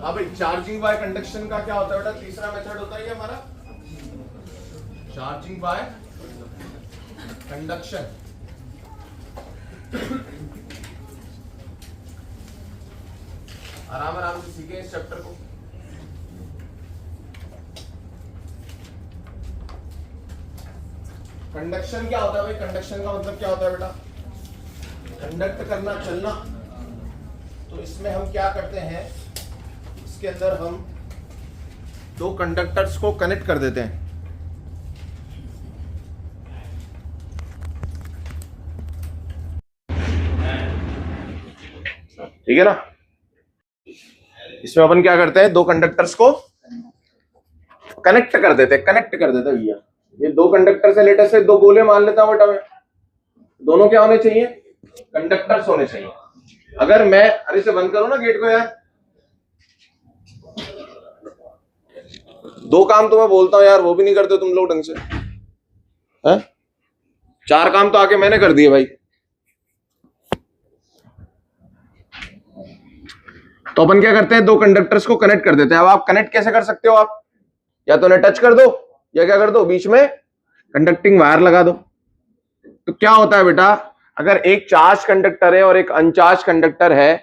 अब charging by conduction का क्या होता है बेटा, तीसरा मेथड होता है ये हमारा चार्जिंग बाय कंडक्शन। आराम आराम से सीखें इस चैप्टर को। कंडक्शन क्या होता है भाई, कंडक्शन का मतलब क्या होता है बेटा, कंडक्ट करना, चलना। तो इसमें हम क्या करते हैं, इसके अंदर हम दो कंडक्टर्स को कनेक्ट कर देते हैं। ठीक है ना। इसमें अपन क्या करते हैं, दो कंडक्टर्स को कनेक्ट कर देते हैं, कनेक्ट कर देते हैं भैया। ये दो कंडक्टर से लेटेस्ट से दो गोले मान लेता हूं बेटा मैं, दोनों क्या होने चाहिए, कंडक्टर्स होने चाहिए। अगर मैं, अरे से बंद करो ना गेट को यार, दो काम तो मैं बोलता हूं यार वो भी नहीं करते तुम लोग ढंग से है? चार काम तो आके मैंने कर दिए भाई। तो अपन क्या करते हैं, दो कंडक्टर्स को कनेक्ट कर देते हैं। अब आप कनेक्ट कैसे कर सकते हो, आप या तो उन्हें टच कर दो या क्या कर दो, बीच में कंडक्टिंग वायर लगा दो। तो क्या होता है बेटा, अगर एक चार्ज कंडक्टर है और एक अनचार्ज कंडक्टर है,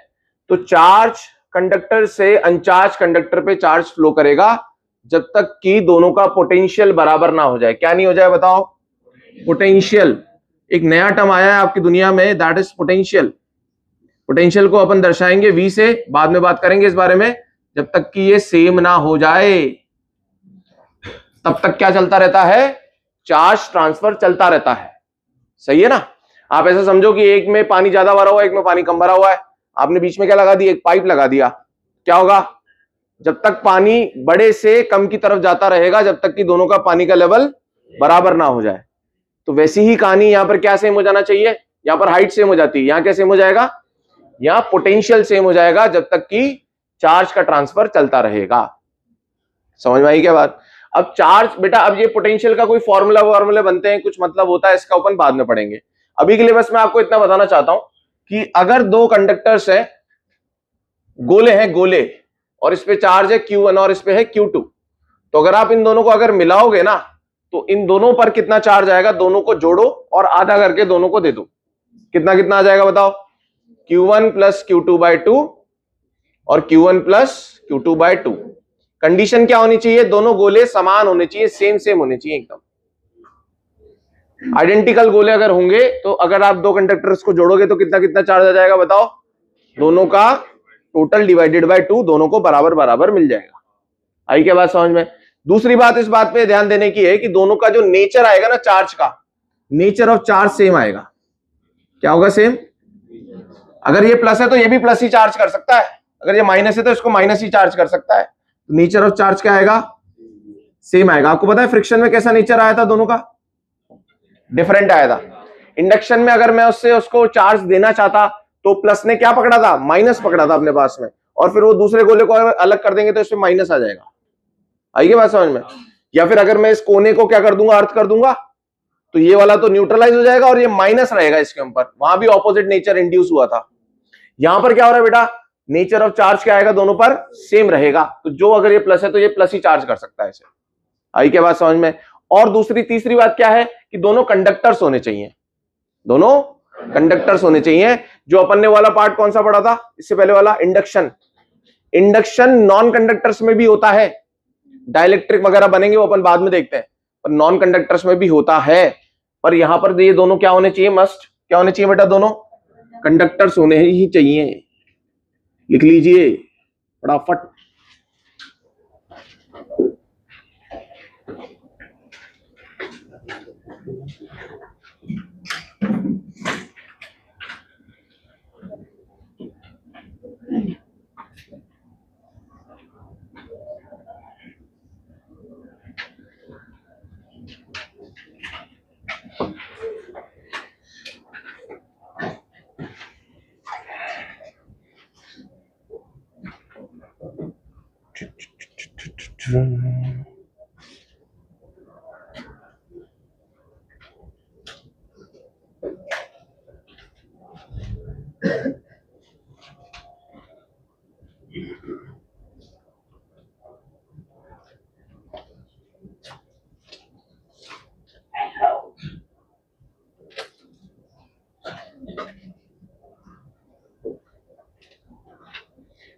तो चार्ज कंडक्टर से अनचार्ज कंडक्टर पे चार्ज फ्लो करेगा जब तक कि दोनों का पोटेंशियल बराबर ना हो जाए। क्या नहीं हो जाए बताओ, पोटेंशियल। एक नया टर्म आया है आपकी दुनिया में, दैट इज पोटेंशियल। पोटेंशियल को अपन दर्शाएंगे V से, बाद में बात करेंगे इस बारे में। जब तक कि ये सेम ना हो जाए तब तक क्या चलता रहता है, चार्ज ट्रांसफर चलता रहता है। सही है ना। आप ऐसा समझो कि एक में पानी ज्यादा भरा हुआ है, एक में पानी कम भरा हुआ है। आपने बीच में क्या लगा दिया, एक पाइप लगा दिया। क्या होगा, जब तक पानी बड़े से कम की तरफ जाता रहेगा जब तक कि दोनों का पानी का लेवल बराबर ना हो जाए। तो वैसी ही कहानी यहां पर क्या सेम हो जाना चाहिए, यहां पर हाइट सेम हो जाती है, यहां क्या सेम हो जाएगा, यहां पोटेंशियल सेम हो जाएगा जब तक कि चार्ज का ट्रांसफर चलता रहेगा। समझ में आई क्या बात। अब चार्ज बेटा, अब ये पोटेंशियल का कोई फॉर्मूले बनते हैं, कुछ मतलब होता है इसका, अपन बाद में पढ़ेंगे। अभी के लिए बस मैं आपको इतना बताना चाहता हूं कि अगर दो कंडक्टर्स हैं, गोले हैं गोले, और इस पे चार्ज है Q1 और इस पे है Q2, तो अगर आप इन दोनों को अगर मिलाओगे ना तो इन दोनों पर कितना चार्ज आएगा, दोनों को जोड़ो और आधा करके दोनों को दे दो, कितना कितना आ जाएगा बताओ, Q1 प्लस Q2/2 और Q1 प्लस Q2/2। कंडीशन क्या होनी चाहिए, दोनों गोले समान होने चाहिए, सेम सेम होने चाहिए, एकदम आइडेंटिकल गोले अगर होंगे तो अगर आप दो कंडक्टर्स को जोड़ोगे तो कितना कितना चार्ज आ जाएगा बताओ, दोनों का टोटल डिवाइडेड बाय 2, दोनों को बराबर बराबर मिल जाएगा। आई क्या बात समझ में। दूसरी बात इस बात पे ध्यान देने की है कि दोनों का जो नेचर आएगा ना चार्ज का, नेचर ऑफ चार्ज सेम आएगा। क्या होगा, सेम। अगर ये प्लस है तो ये भी प्लस ही चार्ज कर सकता है, अगर ये माइनस है तो इसको माइनस ही चार्ज कर सकता है। नेचर ऑफ चार्ज क्या आएगा, सेम आएगा। आपको पता है फ्रिक्शन में कैसा नेचर आया था, दोनों का डिफरेंट आया था। इंडक्शन में अगर मैं उसको चार्ज देना चाहता तो प्लस ने क्या पकड़ा था, माइनस पकड़ा था अपने पास में, और फिर वो दूसरे गोले को अलग कर देंगे तो इसमें माइनस आ जाएगा। आइए बात समझ में। या फिर अगर मैं इस कोने को क्या कर दूंगा, अर्थ कर दूंगा, तो ये वाला तो न्यूट्रलाइज हो जाएगा और ये माइनस रहेगा इसके ऊपर। वहां भी ऑपोजिट नेचर इंड्यूस हुआ था। यहां पर क्या हो रहा है बेटा, नेचर ऑफ चार्ज क्या आएगा, दोनों पर सेम रहेगा। तो जो अगर ये प्लस है तो ये प्लस ही चार्ज कर सकता है इसे। आई क्या बात समझ में। और तीसरी बात क्या है कि दोनों कंडक्टर्स होने चाहिए, दोनों कंडक्टर्स होने चाहिए। जो अपन ने वाला पार्ट कौन सा पढ़ा था इससे पहले वाला, इंडक्शन। इंडक्शन नॉन कंडक्टर्स में भी होता है, डाइलेक्ट्रिक वगैरह बनेंगे वो अपन बाद में देखते हैं, पर नॉन कंडक्टर्स में भी होता है। पर यहां पर ये दोनों क्या होने चाहिए, मस्ट क्या होने चाहिए बेटा, दोनों कंडक्टर्स होने ही चाहिए। लिख लीजिए फटाफट।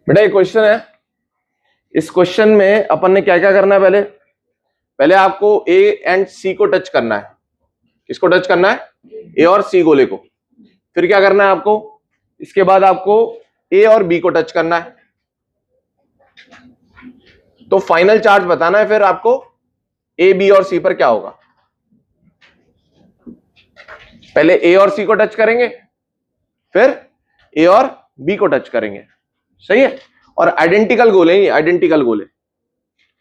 बेटा ये क्वेश्चन है, इस क्वेश्चन में अपन ने क्या क्या करना है, पहले आपको ए एंड सी को टच करना है। किसको टच करना है? ए और सी गोले को। फिर क्या करना है आपको? इसके बाद आपको ए और बी को टच करना है। तो फाइनल चार्ज बताना है फिर आपको ए, बी और सी पर क्या होगा। पहले ए और सी को टच करेंगे, फिर ए और बी को टच करेंगे। सही है? और आइडेंटिकल गोले, ही आइडेंटिकल गोले,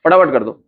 फटाफट कर दो।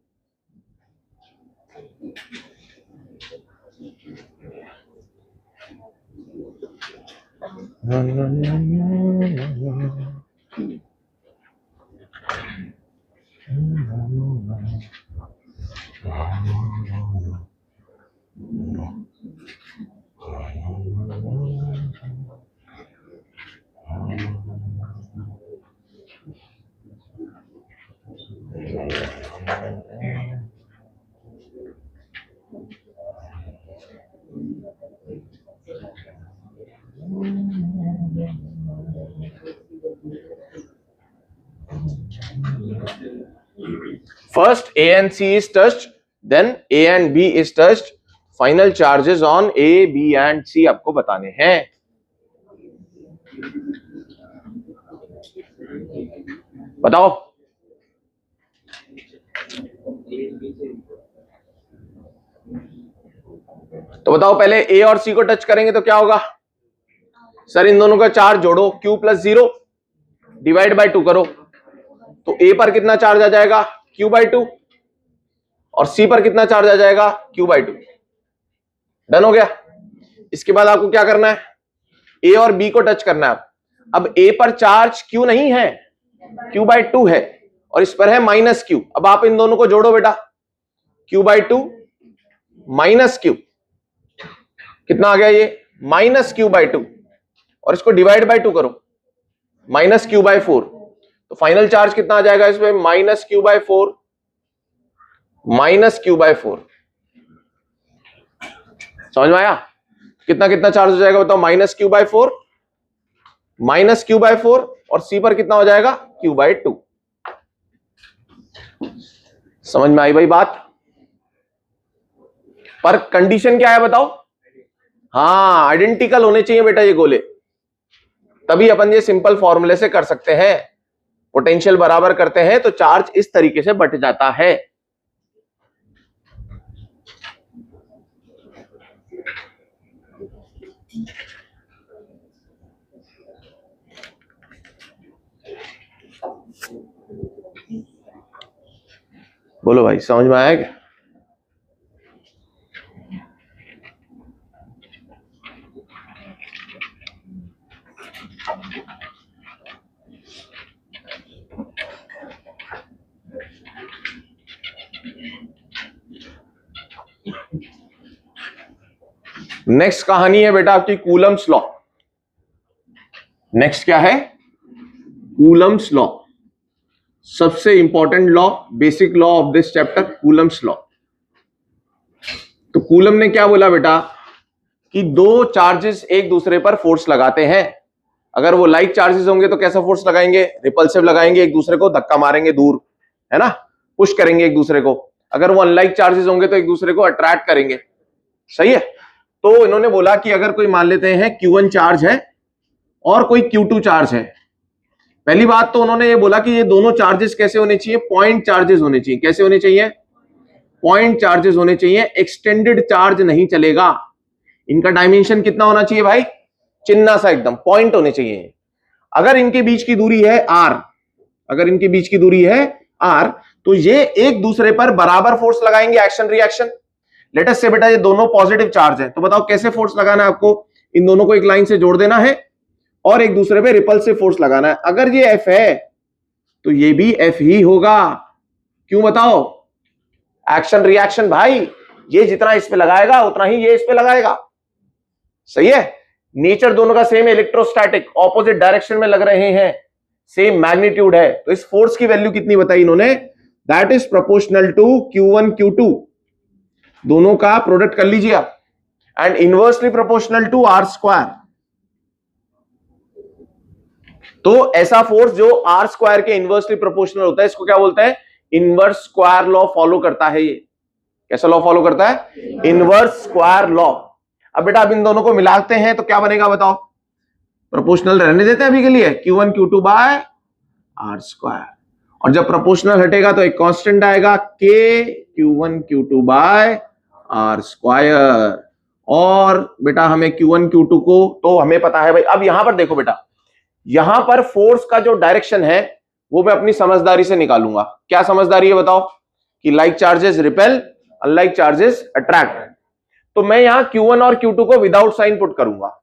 First A and C is touched, then A and B is touched. Final charges on A, B and C आपको बताने हैं। बताओ। तो बताओ, पहले A और C को टच करेंगे तो क्या होगा? सर इन दोनों का चार्ज जोड़ो, Q + 0 डिवाइड बाय 2 करो, तो A पर कितना चार्ज आ जाएगा? Q/2। और C पर कितना चार्ज आ जाएगा? Q/2। डन हो गया। इसके बाद आपको क्या करना है? A और B को टच करना है। अब A पर चार्ज Q नहीं है, Q/2 है, और इस पर है -Q। अब आप इन दोनों को जोड़ो बेटा, Q/2 -Q, कितना आ गया ये? -Q/2, और इसको डिवाइड बाय 2 करो, -Q/4। तो फाइनल चार्ज कितना आ जाएगा इसमें? -Q/4, -Q/4। समझ में आया? कितना कितना चार्ज हो जाएगा बताओ? -Q/4, -Q/4, और C पर कितना हो जाएगा? Q/2। समझ में आई भाई बात? पर कंडीशन क्या है बताओ? हाँ, आइडेंटिकल होने चाहिए बेटा ये गोले, तभी अपन ये सिंपल फॉर्मूले से कर सकते हैं। पोटेंशियल बराबर करते हैं तो चार्ज इस तरीके से बट जाता है। बोलो भाई, समझ में आया क्या? नेक्स्ट कहानी है बेटा आपकी कूलम्स लॉ। नेक्स्ट क्या है? कूलम्स लॉ, सबसे important law, basic law of this chapter, Coulomb's law. तो कूलम ने क्या बोला बेटा कि दो चार्जेस एक दूसरे पर फोर्स लगाते हैं। अगर वो लाइक चार्जेस होंगे तो कैसा फोर्स लगाएंगे? रिपल्सिव लगाएंगे, एक दूसरे को धक्का मारेंगे दूर, है ना, पुश करेंगे एक दूसरे को। अगर वो अनलाइक चार्जेस होंगे तो एक दूसरे को अट्रैक्ट करेंगे। सही है? तो इन्होंने बोला कि अगर कोई मान लेते हैं Q1 चार्ज है और कोई Q2 चार्ज है, पहली बात तो उन्होंने ये बोला कि ये दोनों चार्जेस कैसे होने चाहिए? पॉइंट चार्जेस होने चाहिए। कैसे होने चाहिए? पॉइंट चार्जेस होने चाहिए। एक्सटेंडेड चार्ज नहीं चलेगा। इनका डायमेंशन कितना होना चाहिए भाई? चिन्ना सा एकदम, पॉइंट होने चाहिए। अगर इनके बीच की दूरी है r, अगर इनके बीच की दूरी है r, तो ये एक दूसरे पर बराबर फोर्स लगाएंगे, एक्शन रिएक्शन। लेट अस से बेटा ये दोनों पॉजिटिव चार्ज है, तो बताओ कैसे फोर्स लगाना है आपको? इन दोनों को एक लाइन से जोड़ देना है और एक दूसरे पे रिपल्सिव फोर्स लगाना है। अगर ये F है तो ये भी F ही होगा। क्यों बताओ? एक्शन रिएक्शन भाई, ये जितना इस पे लगाएगा उतना ही ये इस पे लगाएगा। सही है? नेचर दोनों का सेम, इलेक्ट्रोस्टैटिक, ऑपोजिट डायरेक्शन में लग रहे हैं, सेम मैग्नीट्यूड है। तो इस फोर्स की वैल्यू कितनी बताई इन्होंने? That is proportional to Q1 Q2, दोनों का प्रोडक्ट कर लीजिए आप, and inversely proportional to R²। तो ऐसा फोर्स जो आर स्क्वायर के इनवर्सली प्रोपोर्शनल होता है, इसको क्या बोलते हैं? इनवर्स स्क्वायर लॉ फॉलो करता है। ये कैसा लॉ फॉलो करता है? Inverse square law. अब बेटा अब इन दोनों को मिलाते हैं तो क्या बनेगा बताओ? प्रोपोर्शनल रहने देते हैं अभी के लिए, Q1 Q2 by R square, और जब प्रोपोर्शनल हटेगा तो एक कांस्टेंट आएगा K Q1 Q2 by R square. और बेटा हमें Q1 Q2 को तो हमें पता है भाई। अब यहां पर देखो बेटा, यहां पर फोर्स का जो डायरेक्शन है वो मैं अपनी समझदारी से निकालूंगा। क्या समझदारी है बताओ? कि like charges repel, unlike charges attract. तो मैं यहां Q1 और Q2 को विदाउट साइन पुट करूंगा।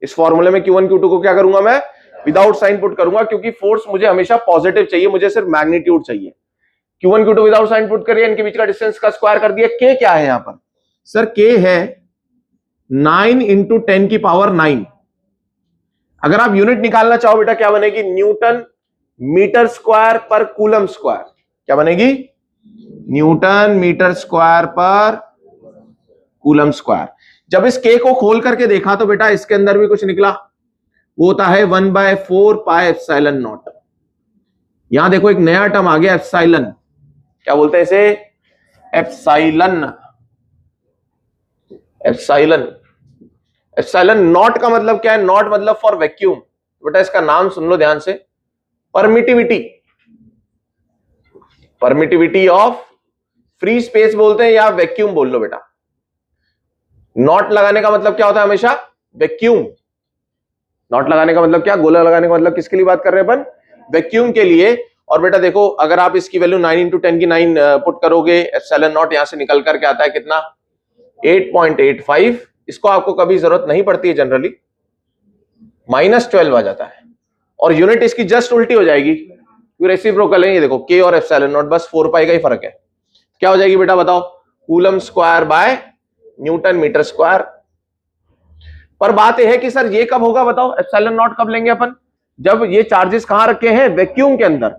इस फॉर्मूले में Q1 Q2 को क्या करूंगा? मैं विदाउट साइन पुट करूंगा, क्योंकि फोर्स मुझे हमेशा पॉजिटिव चाहिए, मुझे सिर्फ मैग्नीट्यूड चाहिए। Q1 Q2 without sign put करिए, इनके बीच का डिस्टेंस का स्क्वायर कर दिया। K क्या है यहां पर? सर K है 9 इंटू 10 की पावर 9। अगर आप यूनिट निकालना चाहो बेटा, क्या बनेगी? न्यूटन मीटर स्क्वायर पर कूलम स्क्वायर। क्या बनेगी? न्यूटन मीटर स्क्वायर पर कूलम स्क्वायर। जब इस K को खोल करके देखा तो बेटा इसके अंदर भी कुछ निकला, वो होता है 1/4 पाई एप्सिलॉन नॉट। यहां देखो एक नया टर्म आ गया, एप्सिलॉन। क्या बोलते हैं इसे? एप्सिलॉन। एप्सिलॉन। एप्सिलॉन नॉट का मतलब क्या है? नॉट मतलब फॉर वैक्यूम। बेटा इसका नाम सुन लो ध्यान से, permittivity. Permittivity of free space बोलते हैं, या वैक्यूम बोल लो बेटा। नॉट लगाने का मतलब क्या होता है? हमेशा वैक्यूम। नॉट लगाने का मतलब क्या? गोला लगाने का मतलब किसके लिए बात कर रहे हैं अपन? वैक्यूम के लिए। और बेटा देखो, अगर आप इसकी वैल्यू 9 इंटू 10 की 9 पुट करोगे, एप्सिलॉन नॉट यहां से निकल करके आता है कितना? 8.85। इसको आपको कभी जरूरत नहीं पड़ती है जनरली, -12 आ जाता है। और यूनिट इसकी जस्ट उल्टी हो जाएगी, रेसिप्रोकल है। ये देखो K और एप्सिलॉन नॉट बस 4 पाई का ही फर्क है। क्या हो जाएगी बेटा बताओ? Coulomb square by newton metre square. पर बात यह है कि सर ये कब होगा बताओ? एप्सिलॉन नॉट कब लेंगे अपन? जब ये चार्जेस कहां रखे हैं? वैक्यूम के अंदर।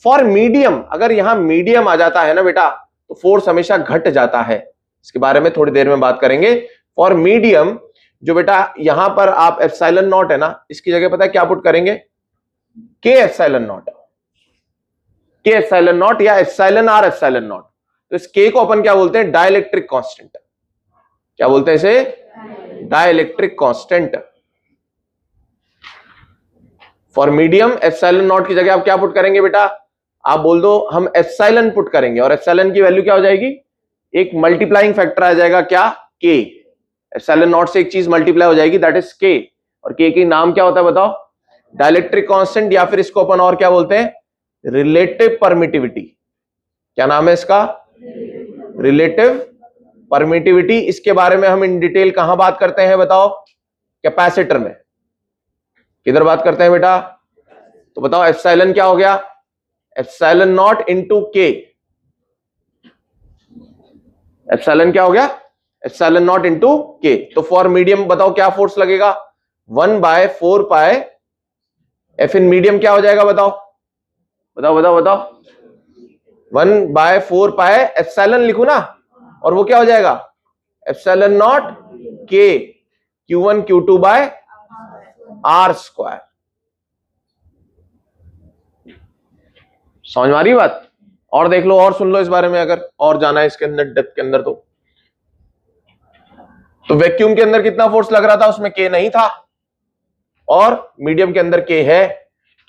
फॉर मीडियम, अगर यहां मीडियम आ जाता है ना बेटा, तो फोर्स हमेशा घट जाता है। इसके बारे में थोड़ी देर में बात करेंगे। फॉर मीडियम, जो बेटा यहां पर आप एप्सिलॉन नॉट है ना, इसकी जगह पता है क्या पुट करेंगे? K epsilon naught. K epsilon not या एप्सिलॉन आर एप्सिलॉन नॉट। तो इस K को अपन क्या बोलते हैं? Dielectric constant. क्या बोलते हैं इसे? Dielectric constant. For medium epsilon not की जगह आप क्या पुट करेंगे बेटा? आप बोल दो हम एप्सिलॉन पुट करेंगे, और एप्सिलॉन की वैल्यू क्या हो जाएगी? एक मल्टीप्लाइंग फैक्टर आ जाएगा, क्या? K। एप्सिलॉन नॉट से एक चीज मल्टीप्लाई हो जाएगी, दैट इज K। और K की नाम क्या होता है बताओ? डाइलेक्ट्रिक कांस्टेंट, या फिर इसको अपन और क्या बोलते हैं? Relative permittivity. क्या नाम है इसका? Relative permittivity. इसके बारे में हम इन डिटेल कहां बात करते हैं बताओ? कैपेसिटर में। किधर बात करते हैं बेटा? तो बताओ एप्सिलॉन क्या हो गया? Epsilon not into K। Epsilon क्या हो गया? Epsilon not into K। तो फॉर मीडियम बताओ क्या फोर्स लगेगा? 1/4 पाई F इन मीडियम क्या हो जाएगा बताओ? बताओ बताओ बताओ। 1/4 पाई एप्सिलॉन लिखू ना, और वो क्या हो जाएगा? Epsilon naught K Q1 Q2 by R square. समझ में आ रही बात? और देख लो और सुन लो इस बारे में, अगर और जाना है इसके अंदर डेप्थ के अंदर। तो वैक्यूम के अंदर कितना फोर्स लग रहा था? उसमें K नहीं था, और मीडियम के अंदर K है।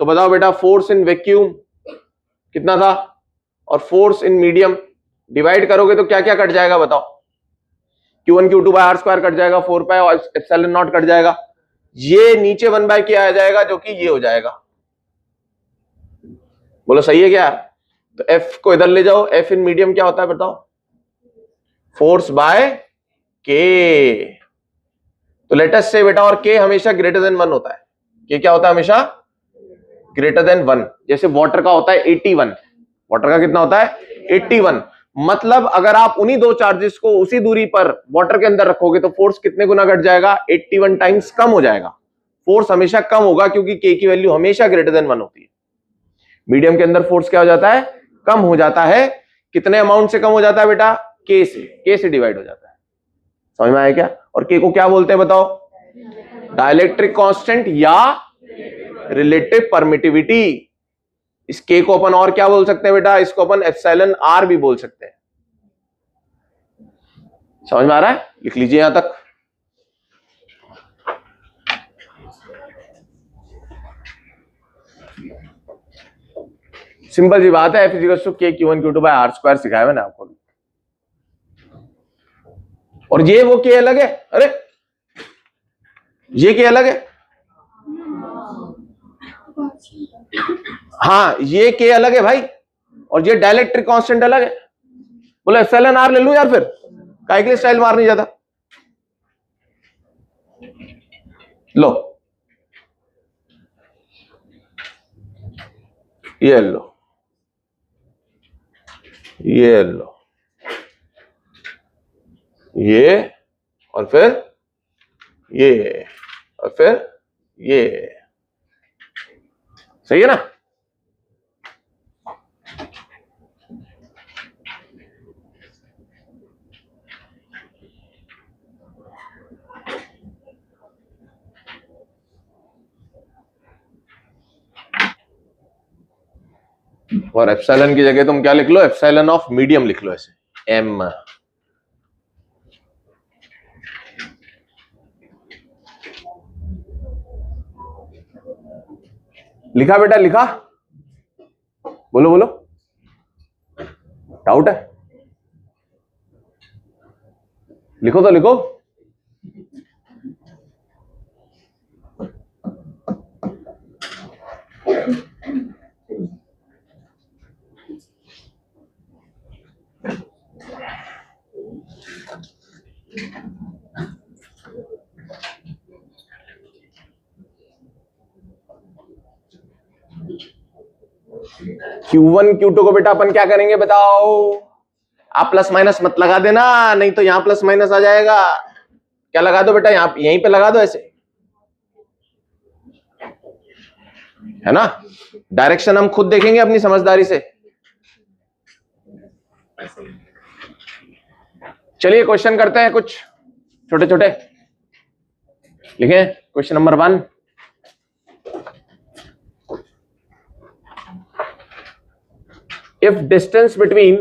तो बताओ बेटा फोर्स इन वैक्यूम कितना था, और फोर्स इन मीडियम डिवाइड करोगे तो क्या क्या कट जाएगा बताओ? Q1 Q2 by R square cut जाएगा, 4 पाई और एप्सिलॉन नॉट कट जाएगा। ये नीचे 1/K आ जाएगा, जो कि ये हो जाएगा। बोलो सही है क्या? तो F को इधर ले जाओ। F इन मीडियम क्या होता है बताओ? Force by K। तो लेटेस्ट से बेटा, और K हमेशा ग्रेटर देन 1 होता है। K क्या होता है? हमेशा ग्रेटर देन 1। जैसे वाटर का होता है 81। वाटर का कितना होता है? 81। मतलब अगर आप उन्हीं दो चार्जेस को उसी दूरी पर वाटर के अंदर रखोगे तो फोर्स कितने गुना घट जाएगा? 81 टाइम्स कम हो जाएगा। फोर्स हमेशा कम होगा, क्योंकि K की वैल्यू हमेशा ग्रेटर देन 1 होती है। मीडियम के अंदर फोर्स क्या हो जाता है? कम हो जाता है। कितने अमाउंट से कम हो जाता है बेटा? K से डिवाइड हो जाता है। समझ में आया क्या? और K को क्या बोलते हैं बताओ? डाइलेक्ट्रिक कांस्टेंट या रिलेटिव परमिटिविटी। इस के को अपन और क्या बोल सकते हैं बेटा, इसको अपन एप्सिलॉन आर भी बोल सकते हैं। समझ में आ रहा है? लिख लीजिए यहां तक। सिंपल सी बात है, एफ इक्वल्स टू के Q one Q two by R square सिखाया मैंने आपको। और ये वो के अलग है, अरे ये के अलग है, हाँ ये के अलग है भाई, और ये डाइलेक्ट्रिक कांस्टेंट अलग है। बोले एप्सिलॉन आर ले लूं यार, फिर काहे के लिए स्टाइल मारनी ज्यादा। लो ये लो, ये लो, ये और फिर ये और फिर ये, सही है ना? और एप्सिलॉन की जगह तुम क्या लिख लो, एप्सिलॉन ऑफ मीडियम लिख लो, ऐसे एम। लिखा बेटा, लिखा? बोलो बोलो, डाउट है? लिखो तो लिखो। Q1 Q2 को बेटा अपन क्या करेंगे बताओ? आप प्लस माइनस मत लगा देना, नहीं तो यहां प्लस माइनस आ जाएगा। क्या लगा दो बेटा, यहां यहीं पे लगा दो ऐसे, है ना? डायरेक्शन हम खुद देखेंगे अपनी समझदारी से। चलिए क्वेश्चन करते हैं कुछ छोटे छोटे। लिखें question number 1। if distance between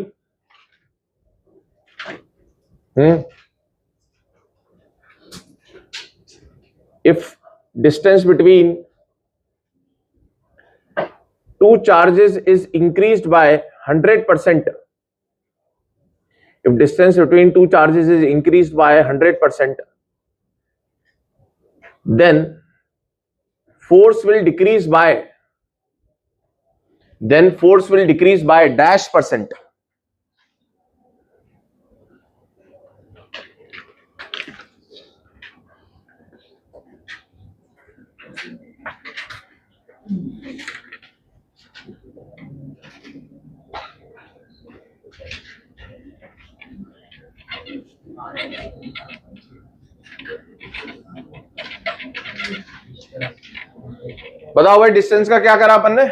if distance between two charges is increased by 100%, if distance between two charges is increased by 100%, then force will decrease by dash percent. बताओ भाई, डिस्टेंस का क्या करा अपन ने?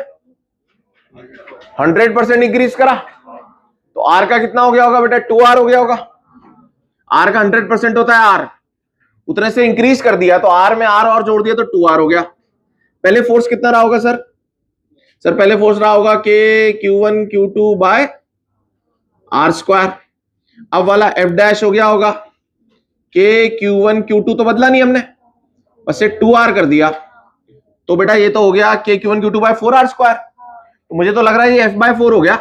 100% इंक्रीज करा, तो आर का कितना हो गया होगा बेटा? 2r हो गया होगा। आर का 100% होता है आर, उतने से इंक्रीज कर दिया तो आर में आर और जोड़ दिया तो 2r हो गया। पहले फोर्स कितना रहा होगा सर? सर पहले फोर्स रहा होगा के Q1 Q2 by R square. अब वाला एफ डैश हो गया होगा के Q1 Q2, तो बदला नहीं हमने, बस से 2r कर दिया, तो बेटा ये तो हो गया के Q1 Q2 bye 4r square. तो मुझे तो लग रहा है ये f बाय 4 हो गया।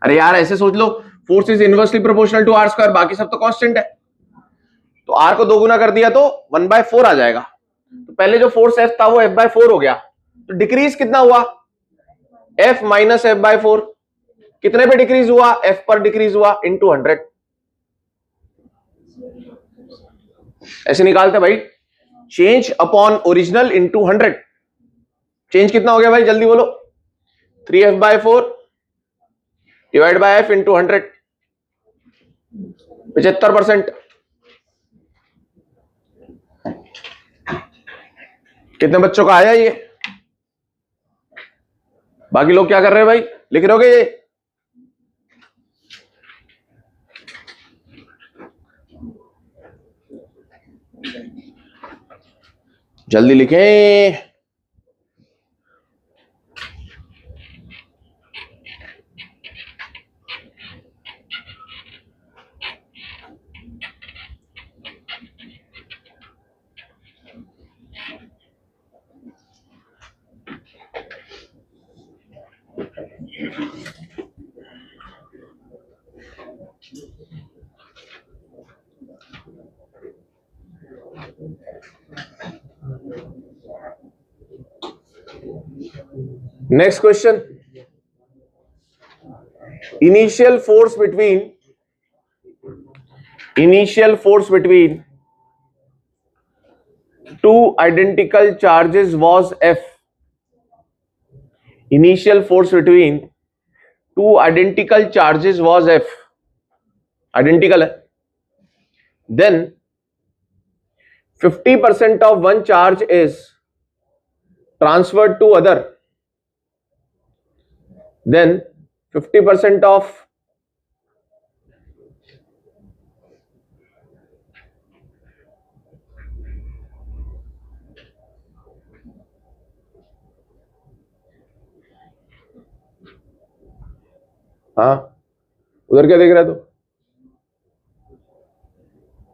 अरे यार ऐसे सोच लो, force is inversely proportional to r square, बाकी सब तो कांस्टेंट है, तो आर को 2 गुना कर दिया तो 1/4 आ जाएगा। तो पहले जो फोर्स एफ था वो f/4 हो गया, तो डिक्रीज कितना हुआ? f minus f/4। कितने पे डिक्रीज हुआ? f पर डिक्रीज हुआ इनटू 100। ऐसे निकालते भाई, change upon original into 100। Change कितना हो गया भाई, जल्दी बोलो? 3f/4 divide by f into 100, 75%। कितने बच्चों का आया ये? बाकी लोग क्या कर रहे हैं भाई, लिख रहे होगे ये? जल्दी लिखें। Next question. Initial force between two identical charges was F. Initial force between two identical charges was F. Identical है. Then 50% of one charge is transferred to other. Then 50% of हाँ उधर क्या देख रहा है तू?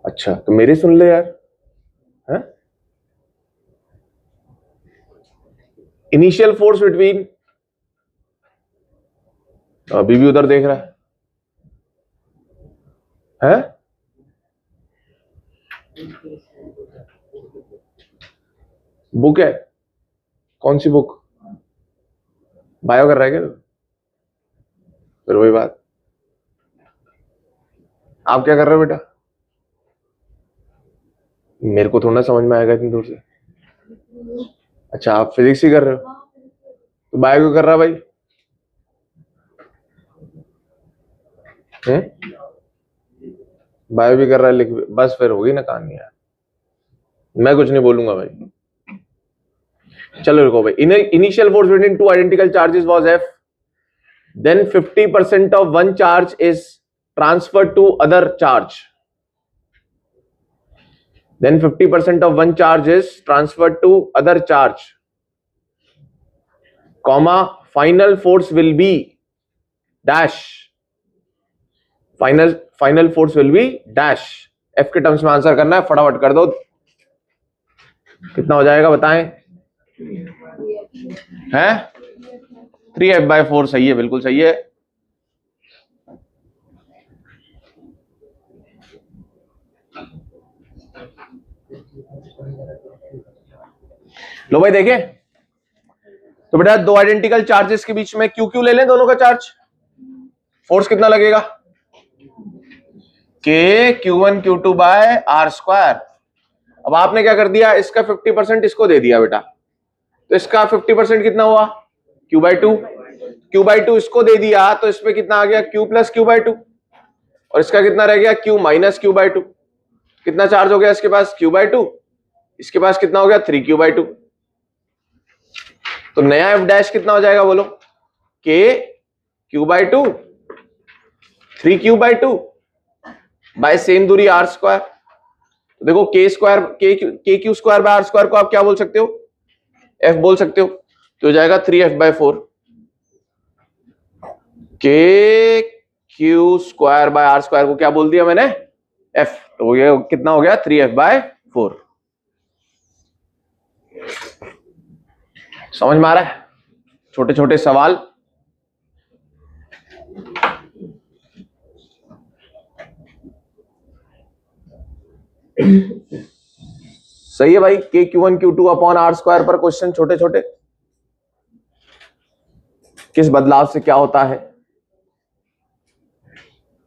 अच्छा तो मेरी सुन ले यार. है इनिशियल फोर्स बिटवीन, अभी भी उधर देख रहा है? बुक है? कौन सी बुक? बायो कर रहा है क्या तू? फिर वही बात. आप क्या कर रहे हो बेटा? मेरे को थोड़ा समझ में आएगा इतनी दूर से. अच्छा आप फिजिक्स ही कर रहे हो तो बायो क्यों कर रहा है भाई? बायो भी कर रहा है लिख, बस फिर होगी ना कहानी यार. मैं कुछ नहीं बोलूंगा भाई. चलो रुको भाई. Initial force between two identical charges was F. Then 50% of one charge is transferred to other charge. Then 50% of one charge is transferred to other charge. Comma, final force will be dash. Final force will be dash. F के terms में answer करना है, फटाफट कर दो. कितना हो जाएगा बताएं? हैं? 3F/4 सही है, बिल्कुल सही है. लो भाई देखें तो बेटा दो आइडेंटिकल चार्जेस के बीच में क्यू ले लें दोनों का चार्ज. फोर्स कितना लगेगा? के Q1 Q2 by R square. अब आपने क्या कर दिया, इसका 50% इसको दे दिया बेटा, तो इसका 50% कितना हुआ? Q/2. Q/2 इसको दे दिया तो इसमें कितना आ गया? Q plus Q/2. और इसका कितना रह गया? Q minus Q/2. कितना चार्ज हो गया इसके पास? Q/2. इसके पास कितना हो गया? 3Q/2. तो नया F डैश कितना हो जाएगा बोलो? K Q/2 3Q/2 by same दूरी आर स्क्वायर. तो देखो K Q square by R square को आप क्या बोल सकते हो? F बोल सकते हो. तो हो जाएगा 3F/4. K Q square by R square को क्या बोल दिया मैंने? F. तो ये कितना हो गया? 3F/4. समझ में आ रहा है? छोटे छोटे सवाल. सही है भाई. के Q1 Q2 upon R square पर क्वेश्चन छोटे छोटे. किस बदलाव से क्या होता है?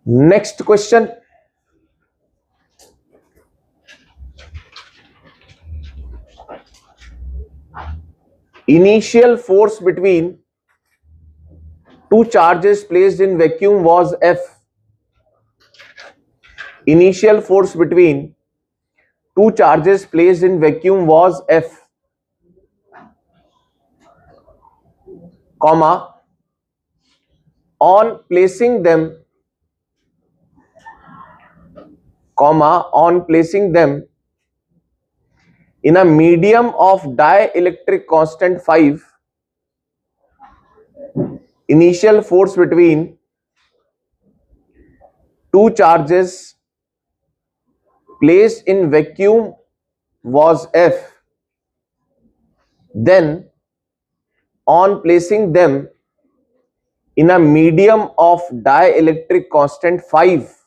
Next question. Initial force between two charges placed in vacuum was F. Initial force between two charges placed in vacuum was F, comma, on placing them in a medium of dielectric constant 5, initial force between two charges placed in vacuum was F. Then on placing them in a medium of dielectric constant 5,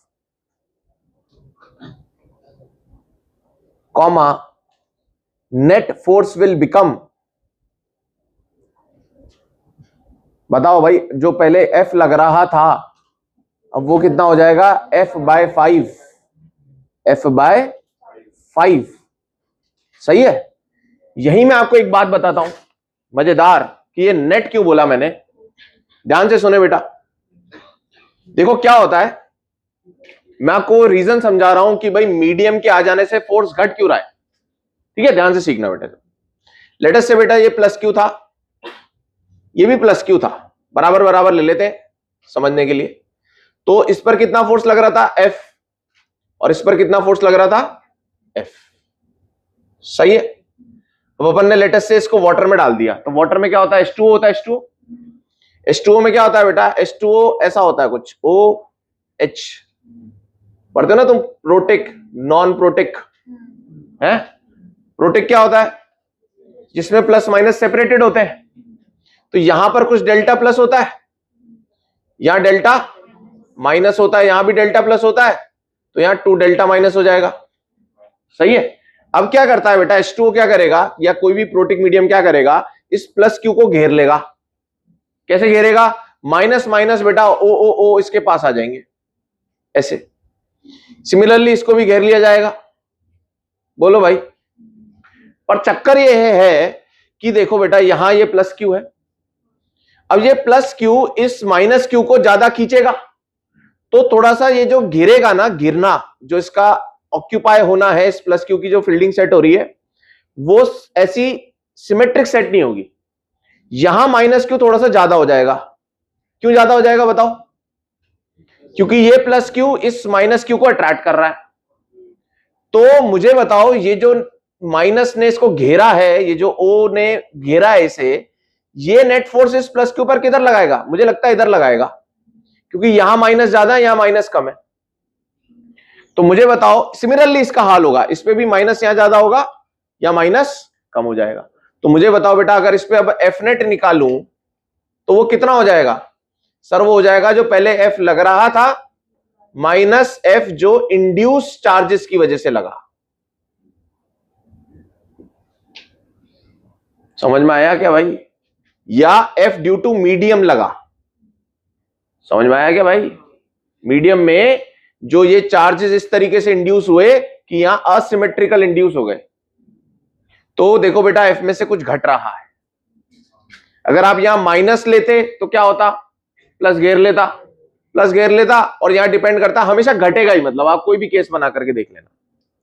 comma, net force will become, बताओ भाई, जो पहले F लग रहा था अब वो कितना हो जाएगा? F/5, F/5। सही है। यही मैं आपको एक बात बताता हूं मजेदार, कि ये नेट क्यों बोला मैंने। ध्यान से सुने बेटा, देखो क्या होता है, मैं आपको रीजन समझा रहा हूं कि भाई मीडियम के आ जाने से फोर्स घट क्यों रहा है। ठीक है, ध्यान से सीखना बेटा। लेट अस से बेटा ये प्लस क्यू था, ये भी प्लस क्यू था, बराबर बराबर ले लेते हैं समझने के लिए। तो इस पर कितना फोर्स लग रहा था? F। और इस पर कितना फोर्स लग रहा था? F। सही है। अब अपन ने लेटेस्ट से इसको वाटर में डाल दिया, तो वाटर में क्या होता है? H2O होता है। H2O में क्या होता है बेटा? H2O ऐसा होता है कुछ, OH। पढ़ते हो ना तुम, प्रोटिक नॉन प्रोटिक है। प्रोटिक क्या होता है? जिसमें प्लस माइनस सेपरेटेड होते हैं। तो यहां पर कुछ डेल्टा प्लस होता है, यहां डेल्टा माइनस होता है, यहां भी डेल्टा प्लस होता है, तो यहां 2 डेल्टा माइनस हो जाएगा। सही है। अब क्या करता है बेटा? H2O क्या करेगा, या कोई भी प्रोटिक मीडियम क्या करेगा? इस प्लस क्यू को घेर लेगा। कैसे घेरेगा? माइनस माइनस बेटा O इसके पास आ जाएंगे ऐसे। सिमिलरली इसको भी घेर लिया जाएगा। बोलो भाई। पर चक्कर ये है कि देखो बेटा, यहां ये प्लस क्यू है, अब ये प्लस क्यू इस माइनस क्यू को ज्यादा खींचेगा, तो थोड़ा सा ये जो घिरेगा ना, गिरना जो इसका ऑक्यूपाई होना है, इस प्लस क्यू की जो फील्डिंग सेट हो रही है वो ऐसी सिमेट्रिक सेट नहीं होगी। यहां माइनस क्यू थोड़ा सा ज्यादा हो जाएगा। क्यों ज्यादा हो जाएगा बताओ? क्योंकि ये प्लस क्यू इस माइनस क्यू को अट्रैक्ट कर रहा है। तो मुझे बताओ, ये जो माइनस ने इसको घेरा है, ये जो O ने घेरा है इसे, ये नेट फोर्स इस प्लस क्यू पर किधर लगाएगा? मुझे लगता है इधर लगाएगा, क्योंकि यहां माइनस ज्यादा है, यहां माइनस कम है। तो मुझे बताओ, सिमिलरली इसका हाल होगा, इस पे भी माइनस यहां ज्यादा होगा या माइनस कम हो जाएगा। तो मुझे बताओ बेटा, अगर इस पे अब एफ नेट निकालूं तो वो कितना हो जाएगा? सर वो हो जाएगा जो पहले एफ लग रहा था माइनस एफ जो इंड्यूस चार्जेस की वजह से लगा। समझ में आया क्या भाई? या एफ ड्यू टू मीडियम लगा। समझ में आया क्या भाई? मीडियम में जो ये चार्जेस इस तरीके से इंड्यूस हुए कि यहां असिमेट्रिकल इंड्यूस हो गए। तो देखो बेटा, एफ में से कुछ घट रहा है। अगर आप यहां माइनस लेते तो क्या होता? प्लस घेर लेता, प्लस घेर लेता, और यहां डिपेंड करता, हमेशा घटेगा ही। मतलब आप कोई भी केस बना करके देख लेना,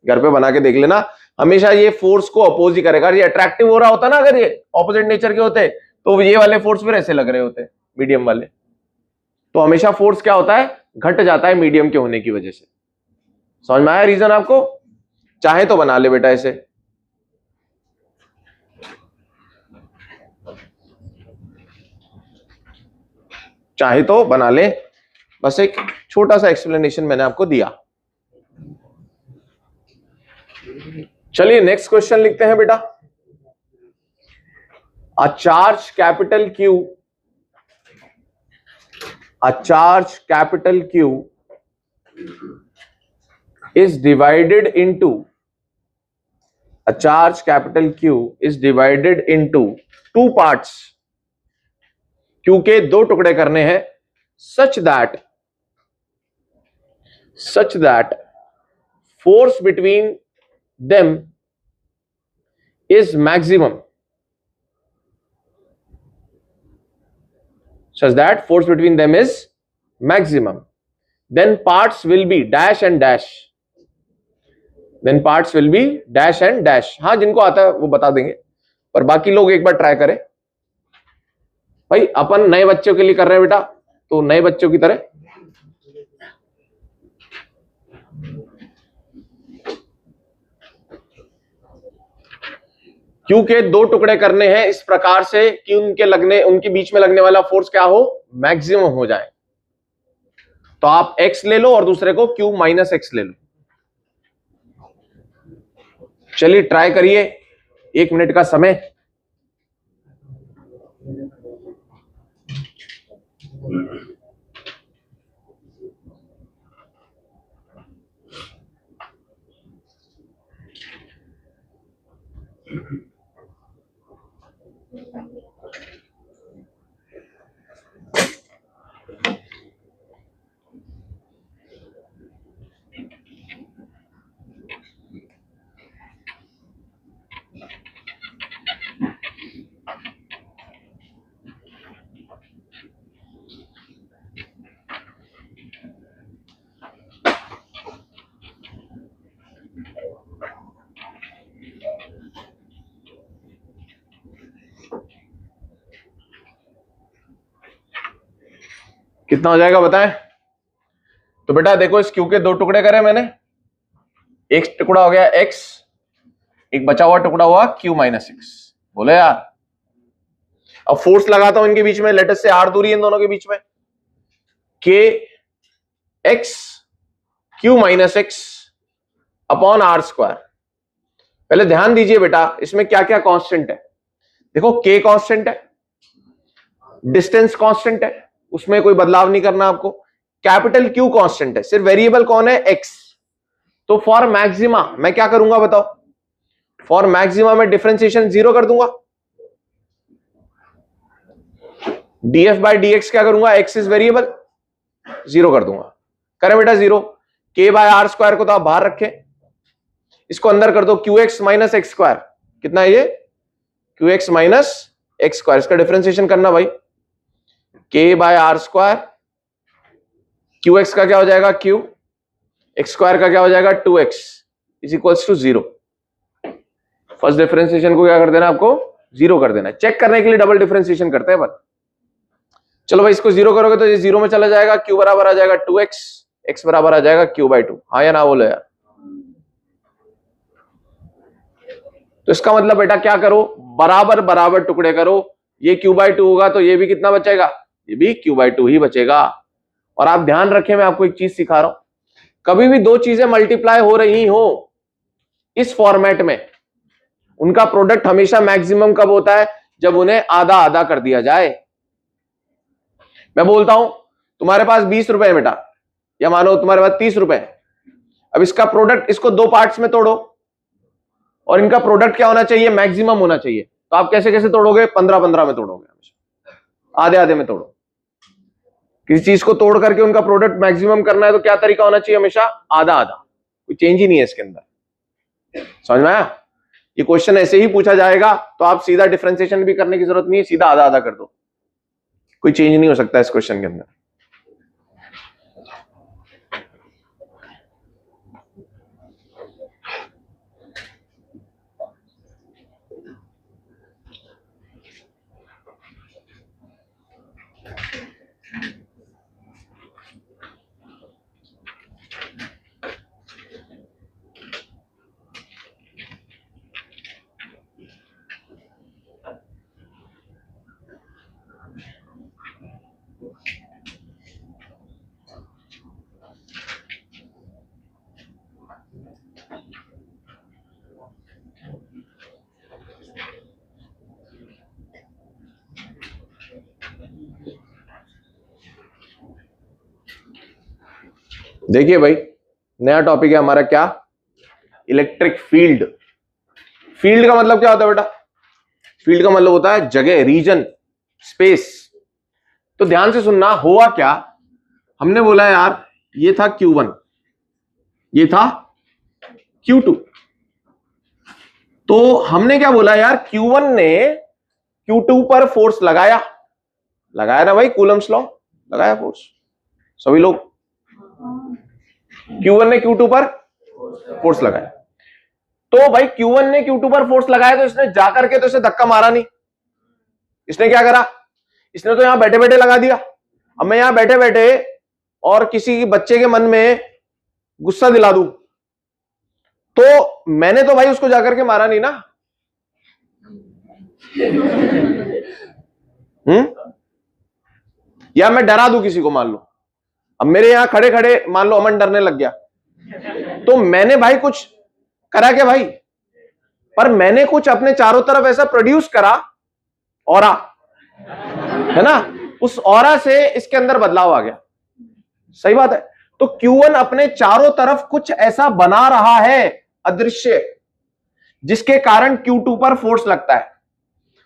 घर पे बना के देख लेना, हमेशा ये फोर्स को अपोज ही करेगा। ये अट्रैक्टिव हो रहा होता ना, अगर ये ऑपोजिट नेचर के होते तो ये वाले फोर्स फिर ऐसे लग रहे होते मीडियम वाले। तो हमेशा फोर्स क्या होता है? घट जाता है मीडियम के होने की वजह से। समझ में आया रीजन आपको? चाहे तो बना ले बेटा इसे। चाहे तो बना ले, बस एक छोटा सा एक्सप्लेनेशन मैंने आपको दिया। चलिए नेक्स्ट क्वेश्चन लिखते हैं बेटा। A charge capital Q, a charge capital Q is divided into, a charge capital Q is divided into two parts. Q के दो टुकड़े करने हैं, such that force between them is maximum. Such that force between them is maximum. Then parts will be dash and dash. Then parts will be dash and dash. हाँ, जिनको आता है वो बता देंगे, पर बाकी लोग एक बार ट्राई करें। भाई अपन नए बच्चों के लिए कर रहे हैं बेटा, तो नए बच्चों की तरह क्यू के दो टुकड़े करने हैं इस प्रकार से कि उनके बीच में लगने वाला फोर्स क्या हो, मैक्सिमम हो जाए। तो आप x ले लो और दूसरे को q माइनस एक्स ले लो। चलिए ट्राई करिए, 1 मिनट का समय। कितना हो जाएगा बताएं? तो बेटा देखो, इस क्यू के दो टुकड़े करे मैंने, एक टुकड़ा हो गया x, एक बचा हुआ टुकड़ा हुआ q माइनस एक्स। बोले यार, अब फोर्स लगाता हूं इनके बीच में, लेटर से r दूरी इन दोनों के बीच में, k x q minus X upon R square. पहले ध्यान दीजिए बेटा, इसमें क्या क्या कांस्टेंट है। देखो k कांस्टेंट है, डिस्टेंस कांस्टेंट है, उसमें कोई बदलाव नहीं करना आपको। कैपिटल Q कांस्टेंट है, सिर्फ वेरिएबल कौन है, x। तो फॉर मैक्सिमा मैं क्या करूंगा बताओ, फॉर मैक्सिमा में डिफरेंशिएशन 0 कर दूंगा, df बाई dx क्या करूंगा, x इज वेरिएबल, 0 कर दूंगा। करें बेटा 0, k बाय आर स्क्वायर को तो आप बाहर रखें, इसको अंदर कर दो, qx माइनस एक्स स्क्वायर। कितना है ये, qx माइनस एक्स स्क्वायर। इसका डिफरेंशिएशन करना भाई, k by R square, qx का क्या हो जाएगा q, x स्क्वायर का क्या हो जाएगा 2x is equals to 0। First differentiation को क्या कर देना, आपको 0 कर देना है। चेक करने के लिए डबल डिफरेंशिएशन करते हैं बस। चलो भाई, इसको 0 करोगे तो ये 0 में चला जाएगा, q बराबर आ जाएगा 2x, x बराबर आ जाएगा q बाई 2। हाँ या ना बोलो यार। तो इसका मतलब बेटा क्या करो, बराबर बराबर टुकड़े करो। ये q बाई 2 होगा तो ये भी कितना बचेगा, ये भी q बाई 2 ही बचेगा। और आप ध्यान रखें, मैं आपको एक चीज सिखा रहा हूं, कभी भी दो चीजें मल्टीप्लाई हो रही हो इस फॉर्मेट में, उनका प्रोडक्ट हमेशा मैक्सिमम कब होता है, जब उन्हें आधा आधा कर दिया जाए। मैं बोलता हूं तुम्हारे पास 20 रुपए है बेटा, या मानो तुम्हारे पास 30 रुपए। अब इसका प्रोडक्ट, इसको दो पार्ट्स में तोड़ो और इनका प्रोडक्ट क्या होना चाहिए, मैक्सिमम होना चाहिए। तो आप कैसे कैसे तोड़ोगे, 15-15 में तोड़ोगे, हमेशा आधे आधे में तोड़ो। किसी चीज को तोड़ करके उनका प्रोडक्ट मैक्सिमम करना है तो क्या तरीका होना चाहिए, हमेशा आधा आधा, कोई चेंज ही नहीं है इसके अंदर। समझ में आया? ये क्वेश्चन ऐसे ही पूछा जाएगा तो आप सीधा डिफरेंशिएशन भी करने की जरूरत नहीं है, सीधा आधा आधा कर दो, कोई चेंज नहीं हो सकता इस क्वेश्चन के अंदर। देखिए भाई, नया टॉपिक है हमारा, क्या, इलेक्ट्रिक फील्ड। फील्ड का मतलब क्या होता है बेटा, फील्ड का मतलब होता है जगह, रीजन, स्पेस। तो ध्यान से सुनना, हुआ क्या, हमने बोला यार ये था Q1, ये था Q2। तो हमने क्या बोला यार, Q1 ने Q2 पर फोर्स लगाया, लगाया ना भाई, कूलम्स लॉ, लगाया फोर्स सभी लोग। Q1 ने Q2 पर फोर्स लगाया। तो भाई Q1 ने Q2 पर फोर्स लगाया तो इसने जाकर के तो इसे धक्का मारा नहीं, इसने क्या करा, इसने तो यहां बैठे बैठे लगा दिया। अब मैं यहां बैठे बैठे और किसी बच्चे के मन में गुस्सा दिला दूं, तो मैंने तो भाई उसको जाकर के मारा नहीं ना, या मैं डरा दूं किसी को, मान लो अब मेरे यहां खड़े खड़े मान लो अमन डरने लग गया, तो मैंने भाई कुछ करा क्या भाई? पर मैंने कुछ अपने चारों तरफ ऐसा प्रोड्यूस करा, ऑरा, है ना, उस ऑरा से इसके अंदर बदलाव आ गया। सही बात है। तो Q1 अपने चारों तरफ कुछ ऐसा बना रहा है अदृश्य, जिसके कारण Q2 पर फोर्स लगता है।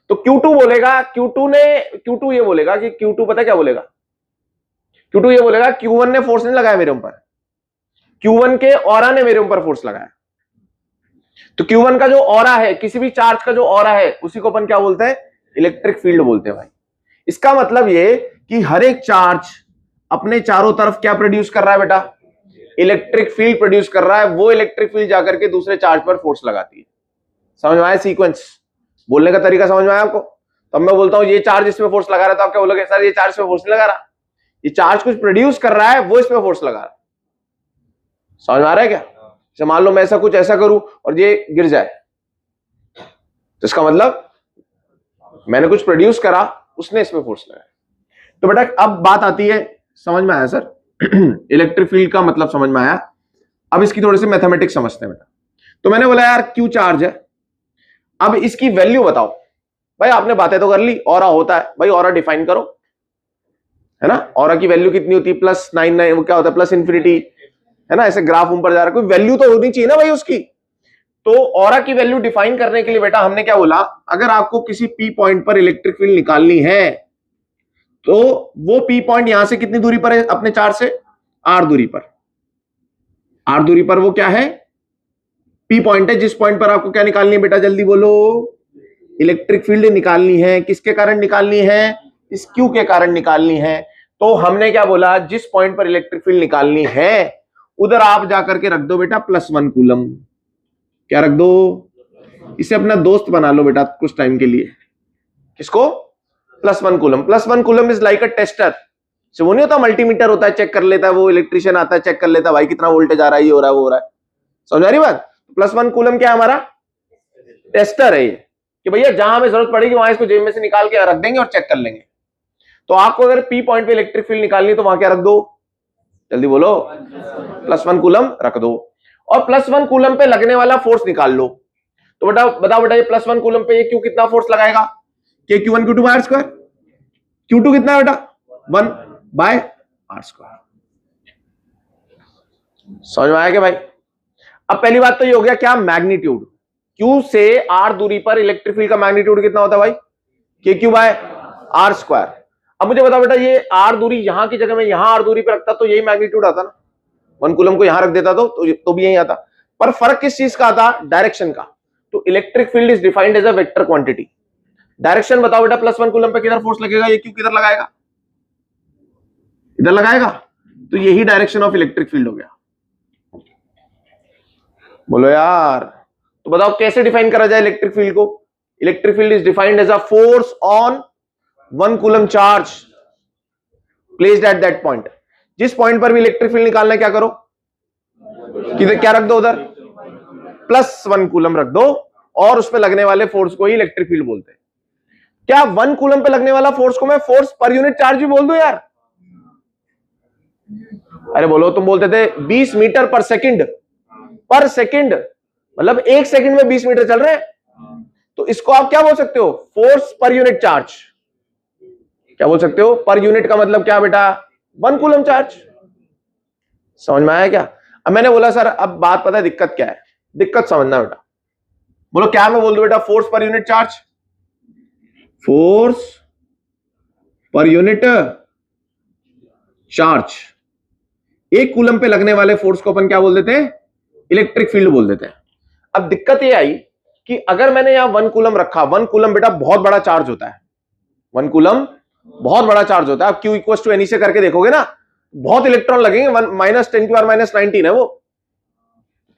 तो Q2 बोलेगा, Q2 ये बोलेगा कि Q2 पता क्या बोलेगा? Q2 ये बोलेगा Q1 ने फोर्स नहीं लगाया मेरे ऊपर, Q1 के ऑरा ने मेरे ऊपर फोर्स लगाया। तो Q1 का जो ऑरा है, किसी भी चार्ज का जो ऑरा है, उसी को अपन क्या बोलते हैं? इलेक्ट्रिक फील्ड बोलते हैं भाई। इसका मतलब ये कि हर एक चार्ज अपने चारों तरफ क्या प्रोड्यूस कर रहा है बेटा? इलेक्ट्रिक फील्ड प्रोड्यूस कर रहा है। वो इलेक्ट्रिक फील्ड जाकर के दूसरे चार्ज पर फोर्स लगाती है। समझ में आया सीक्वेंस? बोलने का तरीका समझ में आया आपको? तब मैं बोलता हूं ये चार्ज इसमें फोर्स लगा रहा था, आप क्या बोलोगे? सर ये चार्ज इसमें फोर्स नहीं लगा रहा, ये चार्ज कुछ प्रोड्यूस कर रहा है, वो इसमें फोर्स लगा रहा है। समझ में आ रहा है क्या? जैसे मान लो मैं ऐसा कुछ ऐसा करूं और ये गिर जाए, तो इसका मतलब मैंने कुछ प्रोड्यूस करा, उसने इसमें फोर्स लगाया। तो बेटा अब बात आती है, समझ में आया सर? इलेक्ट्रिक फील्ड का मतलब समझ में आया। अब इसकी थोड़ी सी मैथमेटिक्स समझते हैं बेटा। तो मैंने बोला यार Q चार्ज है, अब इसकी वैल्यू बताओ। भाई आपने बातें तो कर ली, ऑरा होता है, भाई ऑरा डिफाइन करो, है ना? ऑरा की वैल्यू कितनी होती है? +99, वो क्या होता है? प्लस इंफिनिटी, है ना? ऐसे ग्राफ ऊपर जा रहा है, कोई वैल्यू तो होनी चाहिए ना भाई उसकी। तो ऑरा की वैल्यू डिफाइन करने के लिए बेटा हमने क्या बोला? अगर आपको किसी P पॉइंट पर इलेक्ट्रिक फील्ड निकालनी है, तो वो P पॉइंट यहां से कितनी दूरी पर है अपने चार्ज से? R दूरी पर। R दूरी पर वो क्या है? P पॉइंट है, जिस पॉइंट पर आपको क्या निकालनी है बेटा? जल्दी बोलो। इलेक्ट्रिक फील्ड निकालनी है। किसके कारण निकालनी है? इस Q के कारण निकालनी है। तो हमने क्या बोला? जिस पॉइंट पर इलेक्ट्रिक फील्ड निकालनी है उधर आप जाकर के रख दो बेटा +1 कूलम। क्या रख दो? इसे अपना दोस्त बना लो बेटा कुछ टाइम के लिए। किसको? +1 coulomb. +1 coulomb is like a tester. से वो नहीं होता, मल्टीमीटर होता है, चेक कर लेता है, वो इलेक्ट्रिशियन आता है, चेक कर लेता है भाई कितना वोल्टेज आ रहा है, ये हो रहा है, वो हो रहा है। समझ आ रही बात? +1 कूलम क्या है? हमारा टेस्टर है ये, कि भैया जहां हमें जरूरत पड़ेगी वहां इसको जेब में से निकाल के रख देंगे और चेक कर लेंगे। तो आपको अगर P पॉइंट पे इलेक्ट्रिक फील्ड निकालनी है तो वहां क्या रख दो? जल्दी बोलो। +1 कूलम रख दो, और +1 कूलम पे लगने वाला फोर्स निकाल लो। तो बेटा बताओ बेटा, ये +1 कूलम पे ये Q कितना फोर्स लगाएगा? के Q1 Q2 R square. Q2 कितना है बेटा? 1/R²। समझ में आया क्या भाई? अब पहली बात तो ये हो गया क्या? मैग्नीट्यूड। Q से R दूरी पर इलेक्ट्रिक फील्ड का मैग्नीट्यूड कितना होता है भाई? KQ/R²। अब मुझे बताओ बेटा, ये R दूरी यहां की जगह में यहां R दूरी पर रखता तो यही मैग्नीट्यूड आता ना। 1 कूलम को यहां रख देता तो भी यही आता। पर फर्क किस चीज का आता? डायरेक्शन का। तो electric field is defined as a vector quantity. Direction बताओ बेटा, +1 कूलम पे किधर फोर्स लगेगा? ये Q किधर लगाएगा? इधर लगाएगा। तो यही डायरेक्शन ऑफ इलेक्ट्रिक फील्ड हो गया। बोलो यार। तो बताओ कैसे डिफाइन करा जाए इलेक्ट्रिक फील्ड को? Electric field is defined as a force on 1 coulomb charge placed at that point. जिस पॉइंट पर भी इलेक्ट्रिक फील्ड निकालना है क्या करो? किधर क्या रख दो? उधर +1 कूलम रख दो, और उसमें लगने वाले फोर्स को ही इलेक्ट्रिक फील्ड बोलते हैं। क्या 1 कूलम पे लगने वाला फोर्स को मैं फोर्स पर यूनिट चार्ज भी बोल दूं यार? अरे बोलो, तुम बोलते थे 20 मीटर पर सेकंड, मतलब 1 सेकंड में 20 मीटर चल रहे हैं। तो इसको आप क्या बोल सकते हो? Force per unit charge. क्या बोल सकते हो? पर यूनिट का मतलब क्या बेटा? 1 कूलम चार्ज। समझ में आया क्या? अब मैंने बोला सर अब बात पता है दिक्कत क्या है? दिक्कत समझना बेटा। बोलो क्या मैं बोल दूं बेटा? Force per unit charge. Force per unit charge. 1 coulomb पे लगने वाले फोर्स को अपन क्या बोल देते हैं? इलेक्ट्रिक फील्ड बोल देते हैं। अब दिक्कत ये आई कि अगर मैंने यहां 1 कूलम रखा, 1 कूलम बेटा बहुत बड़ा चार्ज होता है। 1 कूलम बहुत बड़ा चार्ज होता है। अब Q = NE से करके देखोगे ना, बहुत इलेक्ट्रॉन लगेंगे। -10⁻⁻19 है वो,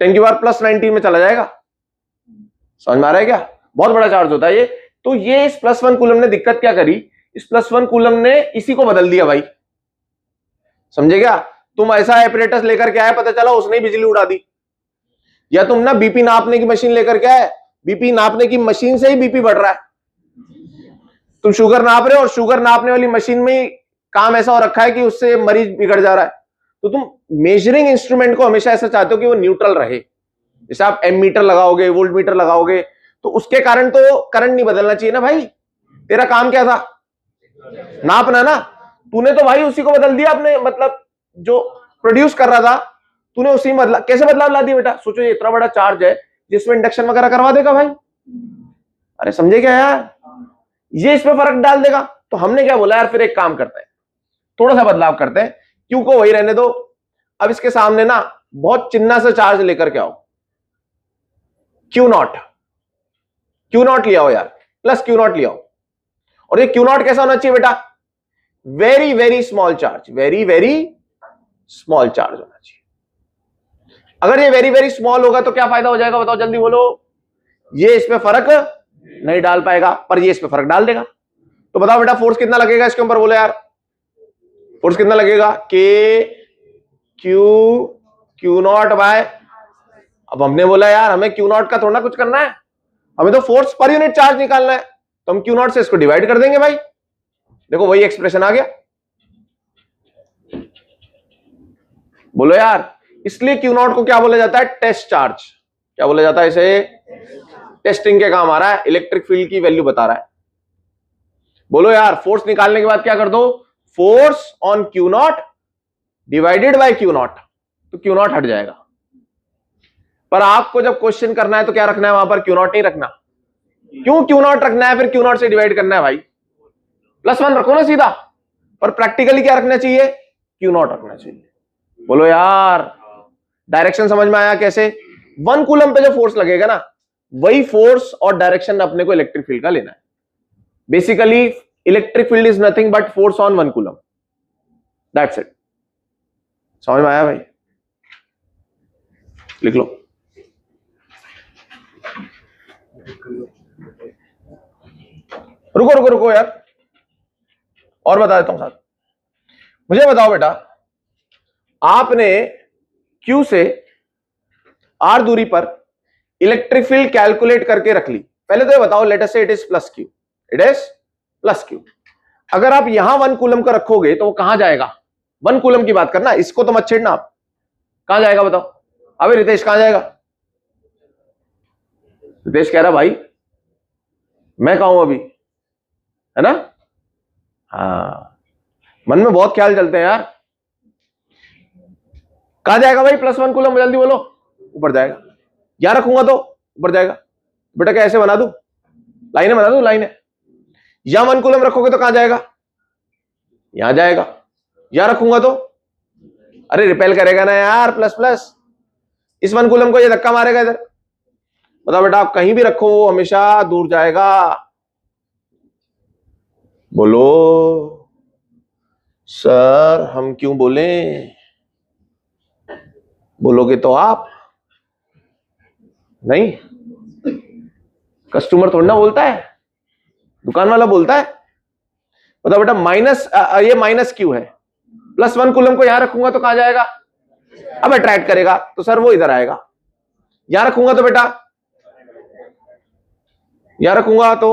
10⁻+19 में चला जाएगा। समझ में आ रहा है क्या? बहुत बड़ा चार्ज होता है ये। तो ये इस +1 कूलम ने दिक्कत क्या करी? इस +1 कूलम ने इसी को बदल दिया भाई। समझे क्या? तुम ऐसा एपरेटस लेकर के आए, पता चला उसने ही बिजली उड़ा दी। या तुम ना बीपी नापने की मशीन लेकर के आए, बीपी नापने की मशीन से ही बीपी बढ़ रहा है। तुम शुगर नाप रहे हो और शुगर नापने वाली मशीन में काम ऐसा हो रखा है कि उससे मरीज बिगड़ जा रहा है, तो तुम मेजरिंग इंस्ट्रूमेंट को हमेशा ऐसा चाहते हो कि वो न्यूट्रल रहे। जैसे आप एम मीटर लगाओगे, वोल्ट मीटर लगाओगे, तो उसके कारण तो करंट नहीं बदलना चाहिए ना भाई। तेरा काम क्या था? नापना ना। तूने तो भाई उसी को बदल दिया अपने, मतलब जो प्रोड्यूस कर रहा था तूने उसी में बदला। कैसे बदलाव ला दिया बेटा? सोचो ये इतना बड़ा चार्ज है जिसमें इंडक्शन वगैरह करवा देगा भाई। अरे समझे क्या यार, ये इसमें फर्क डाल देगा। तो हमने क्या बोला यार, फिर एक काम करते हैं, थोड़ा सा बदलाव करते हैं, क्यू को वही रहने दो। अब इसके सामने ना बहुत चिन्ना सा चार्ज लेकर के आओ, क्यू नॉट। क्यू नॉट लिया हो यार, प्लस क्यू नॉट लिया हो। और ये क्यू नॉट कैसा होना चाहिए बेटा? Very very small charge, very very small charge होना चाहिए। अगर ये वेरी वेरी स्मॉल होगा तो क्या फायदा हो जाएगा बताओ जल्दी बोलो? ये इसमें फर्क नहीं डाल पाएगा, पर ये इसमें फर्क डाल देगा। तो बताओ बेटा फोर्स कितना लगेगा इसके ऊपर? बोलो यार फोर्स कितना लगेगा? के क्यू क्यू नॉट बाय, अब हमने बोला यार हमें क्यू नॉट का थोड़ा कुछ करना है, हमें तो फोर्स पर यूनिट चार्ज निकालना है, तो हम क्यू नॉट से इसको डिवाइड कर देंगे भाई। देखो वही एक्सप्रेशन आ गया। बोलो यार, इसलिए क्यू नॉट को क्या बोला जाता है? Test charge. क्या बोला जाता है इसे? टेस्टिंग के काम आ रहा है, इलेक्ट्रिक फील्ड की वैल्यू बता रहा है। बोलो यार, फोर्स निकालने के बाद क्या कर दो? Force on Q not divided by Q not, तो क्यू नॉट हट जाएगा। पर आपको जब क्वेश्चन करना है तो क्या रखना है वहां पर? क्यू नॉट नहीं रखना। क्यों क्यू नॉट रखना है? फिर क्यू नॉट से डिवाइड करना है भाई, +1 रखो ना सीधा। पर प्रैक्टिकली क्या रखना चाहिए? क्यू नॉट रखना चाहिए। बोलो यार, डायरेक्शन समझ में आया कैसे? 1 कूलम पे जो फोर्स लगेगा ना, वही फोर्स और डायरेक्शन अपने को इलेक्ट्रिक फील्ड का लेना है। Basically electric field is nothing but force on 1 coulomb, that's it. समझ में आया भाई? लिख लो। रुको रुको रुको यार, और बता देता हूं साथ। मुझे बताओ बेटा, आपने Q से R दूरी पर इलेक्ट्रिक फील्ड कैलकुलेट करके रख ली। पहले तो ये बताओ, लेट अस से it is +Q, it is +Q। अगर आप यहां 1 कूलम का रखोगे तो वो कहां जाएगा? 1 कूलम की बात करना, इसको तो मत छेड़ना। आप कहां जाएगा बताओ? अबे रितेश कहां जाएगा? रितेश कह रहा भाई मैं कहा हूं अभी, है ना? हाँ, मन में बहुत ख्याल चलते हैं यार। कहां जाएगा भाई +1 कूलम? जल्दी बोलो। ऊपर जाएगा। यहां रखूंगा तो ऊपर जाएगा। बेटा क्या ऐसे बना दूं? लाइनें बना दूं? लाइनें। यहां 1 कूलम रखोगे तो कहां जाएगा? यहां जाएगा। यहां रखूंगा तो अरे रिपेल करेगा ना यार, प्लस प्लस। इस 1 कूलम को ये धक्का मारेगा इधर। बताओ बेटा, आप कहीं भी रखो वो हमेशा दूर जाएगा। बोलो सर हम क्यों बोले? बोलोगे तो आप नहीं, कस्टमर थोड़ा ना बोलता है, दुकान वाला बोलता है। बताओ बेटा ये -Q है, +1 कूलम को यहां रखूंगा तो कहां जाएगा? अब अट्रैक्ट करेगा तो सर वो इधर आएगा। यहां रखूंगा तो बेटा, यहां रखूंगा तो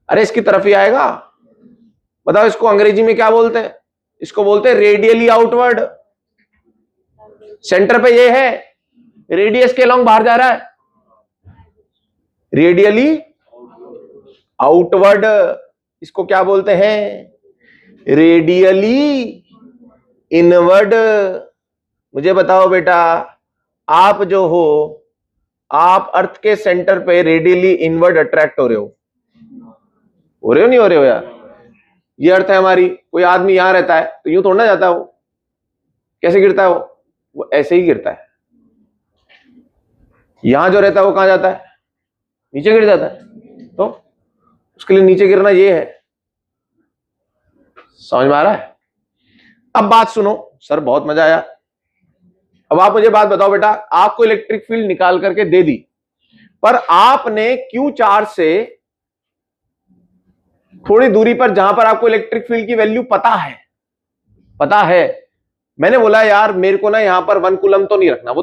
अरे इसकी तरफ ही आएगा। बताओ इसको अंग्रेजी में क्या बोलते हैं? इसको बोलते हैं रेडियली आउटवर्ड। सेंटर पे ये है, रेडियस के लॉन्ग बाहर जा रहा है, रेडियली आउटवर्ड। इसको क्या बोलते हैं? Radially inward. मुझे बताओ बेटा, आप जो हो, आप अर्थ के सेंटर पे रेडियली इनवर्ड अट्रैक्ट हो रहे हो नहीं हो रहे हो यार? ये अर्थ है हमारी। कोई आदमी यहां रहता है तो यूं थोड़ा ना जाता है वो। कैसे गिरता है वो ऐसे ही गिरता है। यहां जो रहता है वो कहां जाता है? नीचे गिर जाता है। तो उसके लिए नीचे गिरना ये है। समझ में आ रहा है? अब बात सुनो सर, बहुत मजा आया। अब आप मुझे बात बताओ बेटा, आपको इलेक्ट्रिक फील्ड निकाल करके दे दी, पर आपने Q चार्ज से थोड़ी दूरी पर, जहां पर आपको इलेक्ट्रिक फील्ड की वैल्यू पता है, मैंने बोला यार मेरे को ना यहां पर 1 कूलम तो नहीं रखना, वो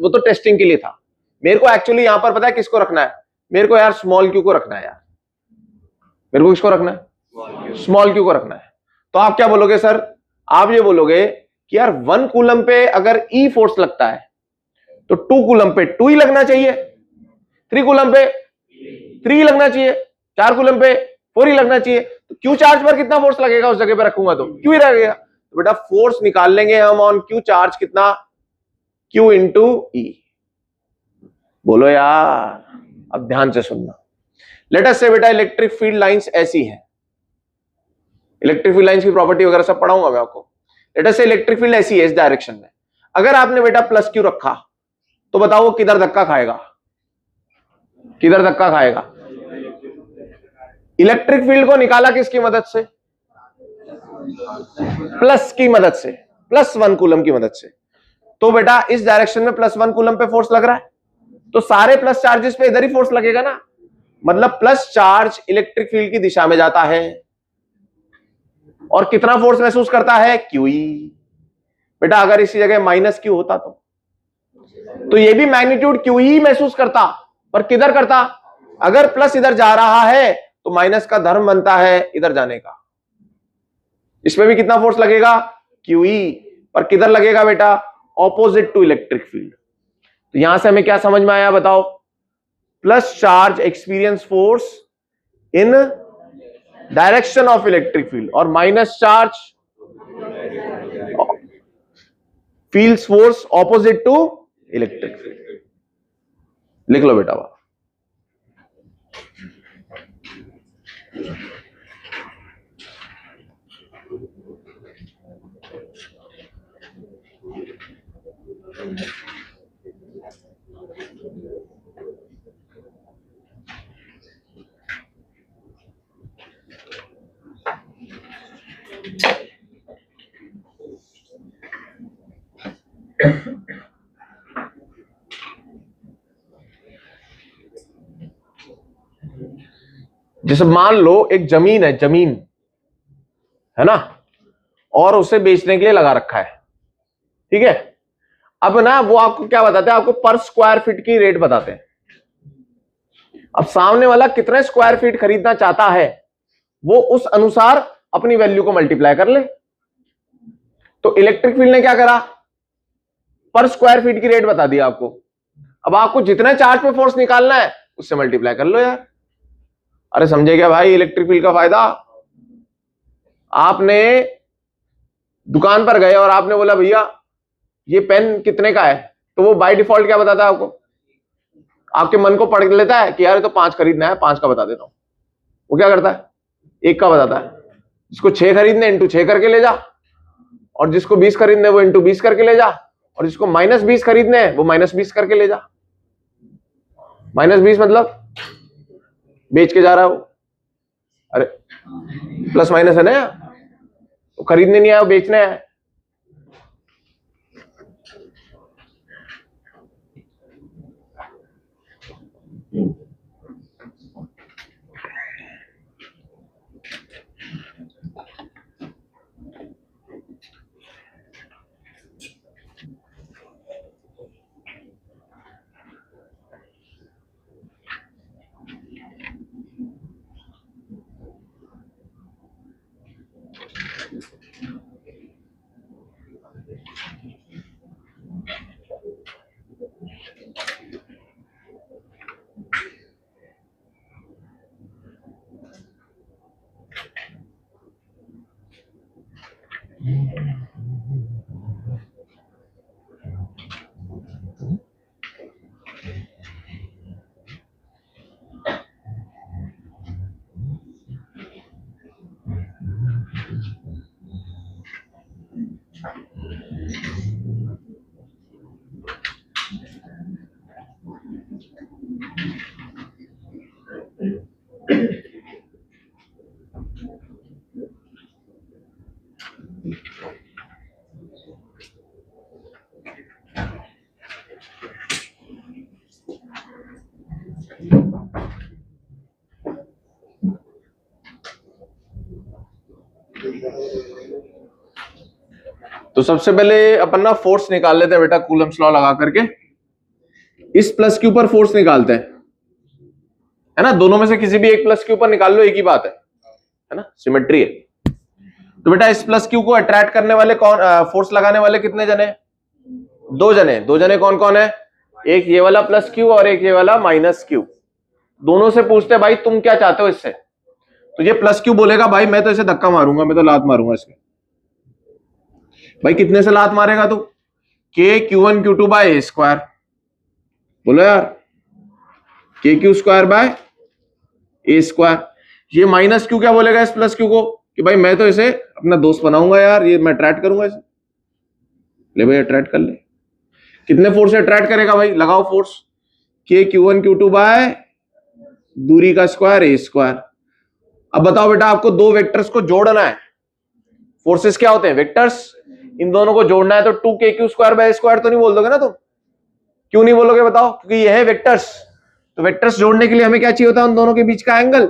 तो टेस्टिंग के लिए था। मेरे को एक्चुअली यहां पर पता है किसको रखना है? मेरे को यार स्मॉल Q को रखना है यार। मेरे को किसको रखना है? स्मॉल क्यू को रखना है। तो आप क्या बोलोगे सर? आप ये बोलोगे कि यार 1 कूलम पे अगर ई फोर्स लगता है तो 2 कूलम पे 2 ही लगना चाहिए, 3 कूलम पे 3 ही लगना चाहिए, 4 कूलम पे 4 ही लगना चाहिए। तो क्यू चार्ज पर कितना फोर्स लगेगा? उस जगह पे रखूंगा तो क्यू ही लगेगा। तो बेटा फोर्स निकाल लेंगे हम ऑन क्यू चार्ज, कितना? क्यू इंटू ई। बोलो यार, अब ध्यान से सुनना। लेट अस से बेटा इलेक्ट्रिक फील्ड लाइंस ऐसी है, इलेक्ट्रिक फील्ड लाइंस की प्रॉपर्टी वगैरह सब पढ़ाऊंगा मैं आपको। लेट अस से इलेक्ट्रिक फील्ड ऐसी है इस डायरेक्शन में। अगर आपने बेटा प्लस क्यू रखा तो बताओ वो किधर धक्का खाएगा? किधर धक्का खाएगा? इलेक्ट्रिक फील्ड को निकाला किसकी मदद से? प्लस की मदद से, +1 कूलम की मदद से। तो बेटा इस डायरेक्शन में +1 कूलम पे फोर्स लग रहा है, तो सारे प्लस चार्जेस पे इधर ही फोर्स लगेगा ना। मतलब प्लस चार्ज इलेक्ट्रिक फील्ड की दिशा में जाता है और कितना फोर्स महसूस करता है? क्यूई। बेटा अगर इसी जगह माइनस क्यू होता तो ये भी मैग्नीट्यूड क्यू ही महसूस करता, पर किधर करता? अगर प्लस इधर जा रहा है तो माइनस का धर्म बनता है इधर जाने का। इसमें भी कितना फोर्स लगेगा? क्यू ही, पर किधर लगेगा बेटा? Opposite to electric field. तो यहां से हमें क्या समझ में आया बताओ? Plus charge experience force in direction of electric field और minus charge fields force opposite to electric field. लिख लो बेटा बात। जैसे मान लो एक जमीन है, जमीन है ना, और उसे बेचने के लिए लगा रखा है, ठीक है। अब ना वो आपको क्या बताते हैं? आपको पर स्क्वायर फीट की रेट बताते हैं। अब सामने वाला कितने स्क्वायर फीट खरीदना चाहता है वो उस अनुसार अपनी वैल्यू को मल्टीप्लाई कर ले। तो इलेक्ट्रिक फील्ड ने क्या करा? पर स्क्वायर फीट की रेट बता दिया आपको। अब आपको जितने चार्ज पे फोर्स निकालना है उससे मल्टीप्लाई कर लो यार। अरे समझे क्या भाई इलेक्ट्रिक फील्ड का फायदा? आपने दुकान पर गए और आपने बोला भैया ये पेन कितने का है, तो वो बाय डिफॉल्ट क्या बताता है आपको? आपके मन को पढ़ लेता है कि यार ये तो 5 खरीदना है, 5 का बता देता हूं। वो क्या करता है? 1 का बताता है। जिसको 6 खरीदने इंटू 6 करके ले जा, और जिसको 20 खरीदने वो इंटू 20 करके ले जा, और जिसको -20 खरीदने वो -20 करके ले जा। -20 मतलब बेच के जा रहा है वो। अरे प्लस माइनस है ना, वो खरीदने नहीं आया, वो बेचने आया। तो सबसे पहले अपन ना फोर्स निकाल लेते हैं बेटा, कूलम्स लॉ लगा करके। इस प्लस के ऊपर फोर्स निकालते हैं, है ना। दोनों में से किसी भी एक प्लस के ऊपर निकाल लो, एक ही बात है। है ना, सिमेट्री है। तो बेटा इस प्लस क्यू को अट्रैक्ट करने वाले कौन, फोर्स लगाने वाले कितने जने? दो जने। दो जने कौन कौन है? एक ये वाला प्लस क्यू और एक ये वाला माइनस क्यू। दोनों से पूछते भाई तुम क्या चाहते हो इससे? तो ये प्लस क्यू बोलेगा भाई मैं तो इसे धक्का मारूंगा, मैं तो लात मारूंगा इसके। भाई कितने से लात मारेगा तू? के Q1 Q2 bye a square. बोलो यार, के Q square by a square. ये माइनस क्यू क्या बोलेगा इस प्लस क्यू को कि भाई मैं तो इसे अपना दोस्त बनाऊंगा यार, ये मैं अट्रैक्ट करूंगा इसे। ले भाई अट्रैक्ट कर ले। कितने फोर्स से अट्रैक्ट करेगा भाई? लगाओ फोर्स। के Q1 Q2 बाय दूरी का स्क्वायर ए स्क्वायर। अब बताओ बेटा, आपको दो वेक्टर्स को जोड़ना है। फोर्सेस क्या होते हैं? वेक्टर्स। इन दोनों को जोड़ना है तो 2kq स्क्वायर बाय स्क्वायर तो नहीं बोल दोगे ना तुम? क्यों नहीं बोलोगे बताओ? क्योंकि ये है वेक्टर्स। तो वेक्टर्स जोड़ने के लिए हमें क्या चाहिए होता है? उन दोनों के बीच का एंगल।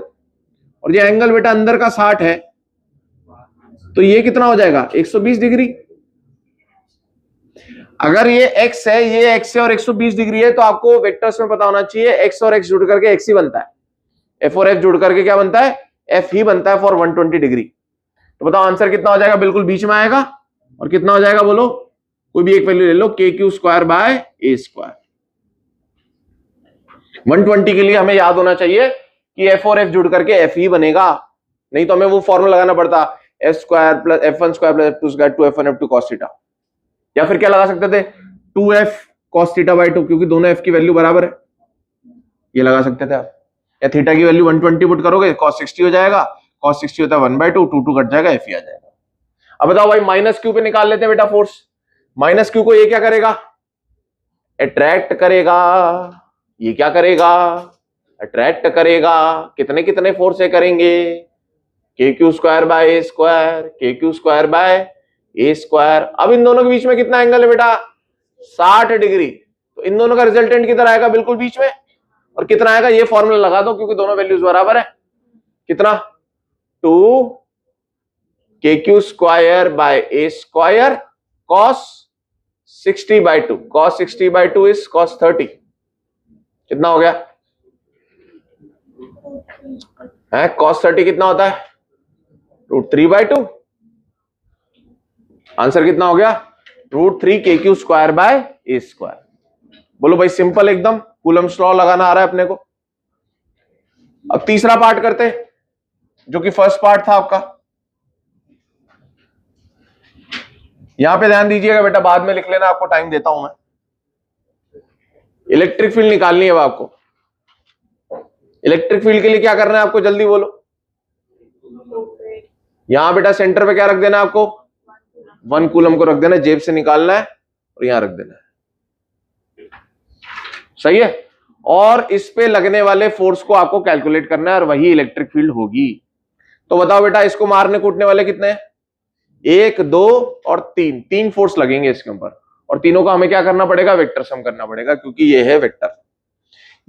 और ये एंगल बेटा अंदर का 60 है, तो ये कितना हो जाएगा? 120 डिग्री। अगर ये x है, ये x है और 120 डिग्री है, तो आपको वेक्टर्स में पता होना चाहिए x और x जुड़ करके x ही बनता है। f और f जुड़ करके क्या बनता है? f ही बनता है फॉर 120 डिग्री। तो बताओ आंसर कितना हो जाएगा? बिल्कुल बीच में आएगा। और कितना हो जाएगा बोलो? कोई भी एक वैल्यू ले लो, के Q square by a square. 120 के लिए हमें याद होना चाहिए कि f और f जुड़ करके f ही बनेगा, नहीं तो हमें वो फॉर्मूला लगाना पड़ता f square plus f1 square plus f2 square 2f1 f2 cos theta. या फिर क्या लगा सकते थे? 2f cos थीटा बाय 2, क्योंकि दोनों f की वैल्यू बराबर है, ये लगा सकते थे आप। या थीटा की वैल्यू 120 पुट करोगे, cos 60 हो जाएगा। cos 60 होता है 1/2, 2 कट जाएगा, f ही आ जाएगा। अब बताओ भाई माइनस क्यू पे निकाल लेते हैं बेटा फोर्स। माइनस क्यू को ये क्या करेगा? अट्रैक्ट करेगा। ये क्या करेगा? अट्रैक्ट करेगा। कितने कितने फोर्स से करेंगे? K Q square by a square, k Q square by a square. अब इन दोनों के बीच में कितना एंगल है बेटा? 60 डिग्री। तो इन दोनों का रिजल्टेंट किधर आएगा? बिल्कुल बीच में। और कितना आएगा? ये फॉर्मूला लगा दो, क्योंकि दोनों वैल्यूज बराबर है। कितना? 2 के Q square by a square cos 60/2। cos 60/2 is cos 30। कितना हो गया? है cos 30 कितना होता है? √3/2। आंसर कितना हो गया? √3 के Q square by a square. बोलो भाई सिंपल एकदम, कूलम्स लॉ लगाना आ रहा है अपने को। अब तीसरा पार्ट करते, जो कि फर्स्ट पार्ट था आपका। यहां पे ध्यान दीजिएगा बेटा, बाद में लिख लेना, आपको टाइम देता हूं मैं। इलेक्ट्रिक फील्ड निकालनी है अब आपको। इलेक्ट्रिक फील्ड के लिए क्या करना है आपको? जल्दी बोलो। यहां बेटा सेंटर पे क्या रख देना है आपको? 1 कूलम को रख देना, जेब से निकालना है और यहां रख देना है। सही है। और इस पे लगने वाले फोर्स को आपको कैलकुलेट करना है और वही इलेक्ट्रिक फील्ड होगी। तो बताओ बेटा, इसको मारने कूटने वाले कितने हैं? 1 2 और 3 फोर्स लगेंगे इसके ऊपर। और तीनों का हमें क्या करना पड़ेगा? वेक्टर सम करना पड़ेगा, क्योंकि ये है वेक्टर।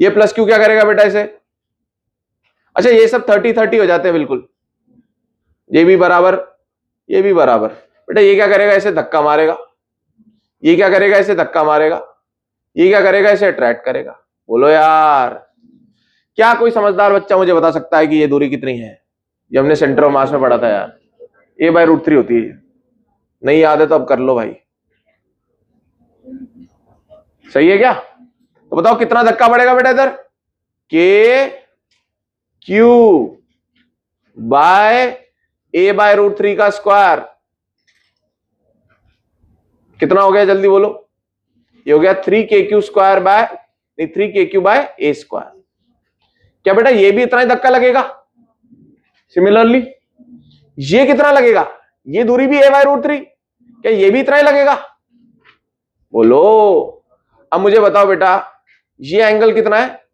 ये प्लस क्यू क्या करेगा बेटा इसे? अच्छा ये सब 30-30 हो जाते हैं बिल्कुल। ये भी बराबर, ये भी बराबर। बेटा ये क्या करेगा? इसे धक्का मारेगा। ये क्या करेगा? इसे धक्का मारेगा। ये क्या करेगा? इसे अट्रैक्ट करेगा। बोलो यार, क्या कोई समझदार बच्चा मुझे बता सकता है कि ये दूरी कितनी है? ये हमने सेंटर ऑफ मास में पढ़ा था यार। a/√3 होती है। नहीं याद है तो अब कर लो भाई। सही है क्या? तो बताओ कितना धक्का पड़ेगा बेटा इधर? के क्यू बाय a/√3 का स्क्वायर। कितना हो गया? जल्दी बोलो। ये हो गया 3kq स्क्वायर बाय, नहीं 3kq बाय ए स्क्वायर। क्या बेटा ये भी इतना ही धक्का लगेगा? सिमिलरली ये कितना लगेगा? ये दूरी भी a/√3, क्या ये भी इतना ही लगेगा? बोलो। अब मुझे बताओ बेटा, ये एंगल कितना है?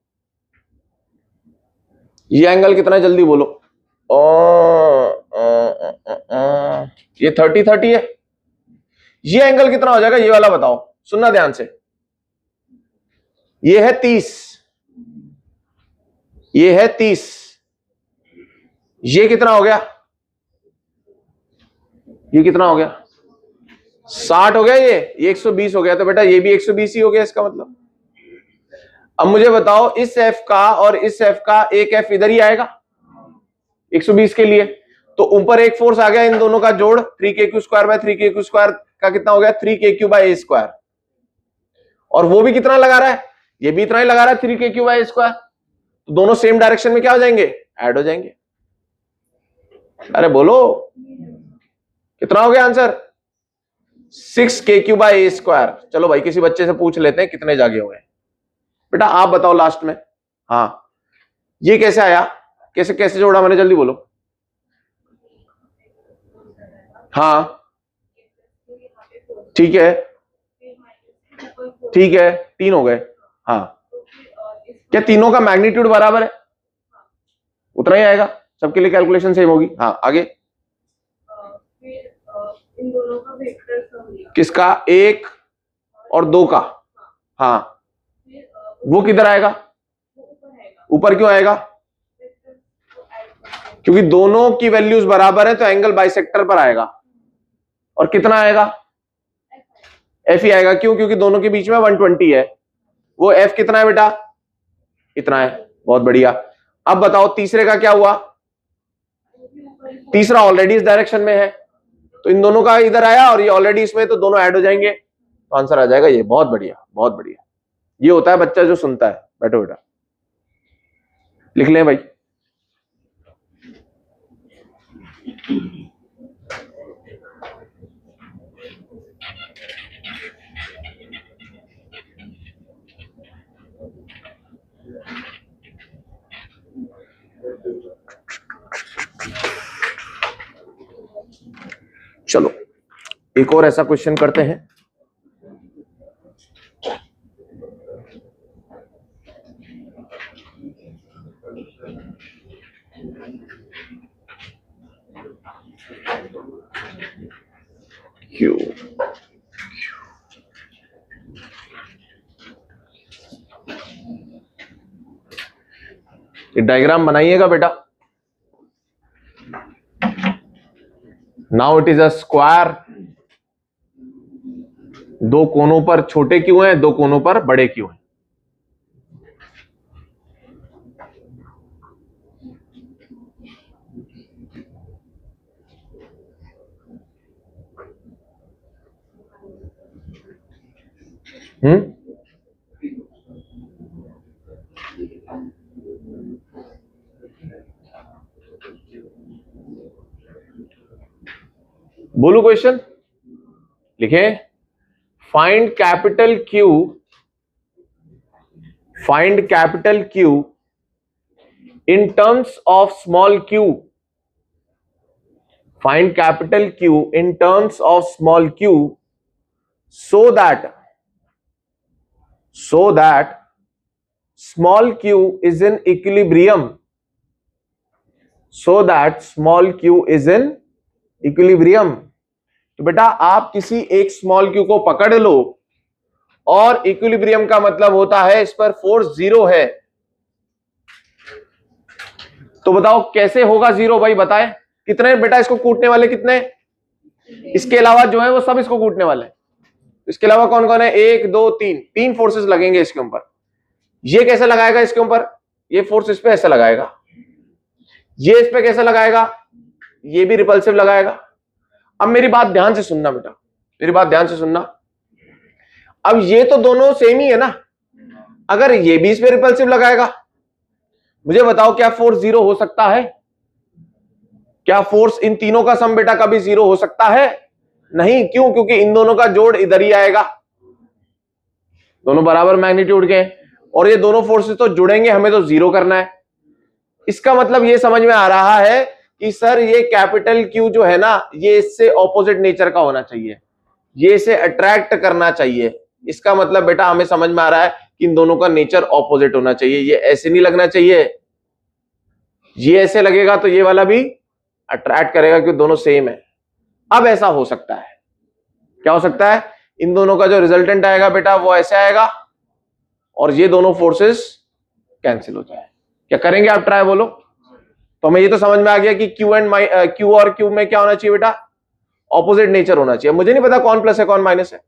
ये एंगल कितना है? जल्दी बोलो। ये 30-30 है। ये एंगल कितना हो जाएगा? ये वाला बताओ, सुनना ध्यान से। ये है 30, ये है 30। ये कितना हो गया? ये कितना हो गया? 60 हो गया। ये 120 हो गया। तो बेटा ये भी 120 ही हो गया इसका मतलब। अब मुझे बताओ, इस f का और इस f का एक f इधर ही आएगा 120 के लिए, तो ऊपर एक फोर्स आ गया, इन दोनों का जोड़ 3kq² बाय 3kq² का कितना हो गया 3kq बाय a², और वो भी कितना लगा रहा है, ये भी इतना ही लगा रहा है 3kq बाय a², तो दोनों सेम डायरेक्शन में क्या हो जाएंगे, ऐड हो जाएंगे। अरे बोलो कितना हो गया आंसर, 6kq बाय a²। चलो भाई किसी बच्चे से पूछ लेते हैं कितने जागे हुए हैं। बेटा आप बताओ लास्ट में, हाँ ये कैसे आया, कैसे कैसे जोड़ा मैंने, जल्दी बोलो। हाँ ठीक है, ठीक है 3 हो गए। हाँ क्या तीनों का मैग्नीट्यूड बराबर है, उतना ही आएगा, सबके लिए कैलकुलेशन सेम होगी। हाँ आगे, इन दोनों का वेक्टर सम लिया, किसका, 1 और 2 का, हाँ वो किधर आएगा, ऊपर क्यों आएगा, क्योंकि दोनों की वैल्यूज बराबर है तो एंगल बाइसेक्टर पर आएगा, और कितना आएगा, एफ ही आएगा। क्यों, क्योंकि दोनों के बीच में 120 है, वो एफ कितना है बेटा, इतना है, बहुत बढ़िया। अब बताओ तीसरे का क्या हुआ, तीसरा ऑलरेडी इस डायरेक्शन में है, तो इन दोनों का इधर आया और ये ऑलरेडी इसमें, तो दोनों ऐड हो जाएंगे, तो आंसर आ जाएगा ये। बहुत बढ़िया बहुत बढ़िया, ये होता है बच्चा जो सुनता है। बैठो बेटा लिख लें भाई। चलो एक और ऐसा क्वेश्चन करते हैं। क्यू डायग्राम बनाइएगा बेटा। Now it is a square, दो कोनों पर छोटे क्यों हैं, दो कोनों पर बड़े क्यों हैं। बोलो क्वेश्चन लिखे, find capital Q, find capital Q in terms of small q, find capital Q in terms of small q so that small q is in equilibrium, so that small q is in equilibrium। तो बेटा आप किसी एक small q को पकड़ लो, और equilibrium का मतलब होता है इस पर फोर्स 0 है। तो बताओ कैसे होगा 0 भाई, बताए कितने बेटा इसको कूटने वाले, कितने, इसके अलावा जो है वो सब इसको कूटने वाले हैं। इसके अलावा कौन कौन है, 1 2 3, 3 फोर्सेस लगेंगे इसके ऊपर। ये कैसे लगाएगा इसके ऊपर, ये फोर्स इस पे ऐसे लगाएगा, ये इस पे कैसे लगाएगा, ये भी रिपल्सिव लगाएगा। अब मेरी बात ध्यान से सुनना बेटा, मेरी बात ध्यान से सुनना। अब ये तो दोनों सेम ही है ना, अगर ये भी इस पे रिपल्सिव लगाएगा, मुझे बताओ क्या फोर्स 0 हो सकता है, क्या फोर्स इन तीनों का सम बेटा कभी 0 हो सकता है, नहीं। क्यों, क्योंकि इन दोनों का जोड़ इधर ही आएगा, दोनों बराबर मैग्नीट्यूड के, और ये दोनों फोर्सेस तो जुड़ेंगे, हमें तो 0 करना है। इसका मतलब ये समझ में आ रहा है कि सर ये कैपिटल Q जो है ना, ये इससे ऑपोजिट नेचर का होना चाहिए, ये इसे अट्रैक्ट करना चाहिए। इसका मतलब बेटा हमें समझ में आ रहा है कि इन दोनों का नेचर ऑपोजिट होना चाहिए, ये ऐसे नहीं लगना चाहिए, ये ऐसे लगेगा तो ये वाला भी अट्रैक्ट करेगा क्योंकि दोनों सेम है। अब ऐसा हो सकता है, क्या हो सकता है, इन दोनों का जो रिजल्टेंट आएगा बेटा वो ऐसे आएगा, और ये दोनों फोर्सेस कैंसिल हो जाए। क्या करेंगे आप, ट्राई बोलो। तो हमें ये तो समझ में आ गया कि Q और Q में क्या होना चाहिए बेटा, ऑपोजिट नेचर होना चाहिए। मुझे नहीं पता कौन प्लस है कौन माइनस है,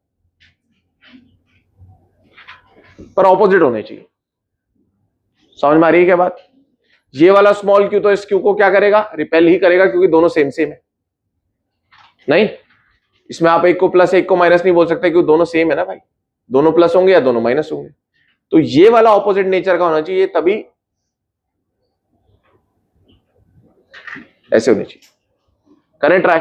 पर ऑपोजिट होने चाहिए। समझ में आ रही है क्या बात। ये वाला स्मॉल क्यू तो इस क्यू को क्या करेगा, रिपेल ही करेगा, क्योंकि दोनों सेम सेम है। नहीं, इसमें आप एक को प्लस एक को माइनस नहीं बोल सकते, क्योंकि दोनों सेम है ना भाई, दोनों प्लस होंगे या दोनों माइनस होंगे। तो ये वाला ऑपोजिट नेचर का होना चाहिए, तभी ऐसे होनी चाहिए। करें ट्राई।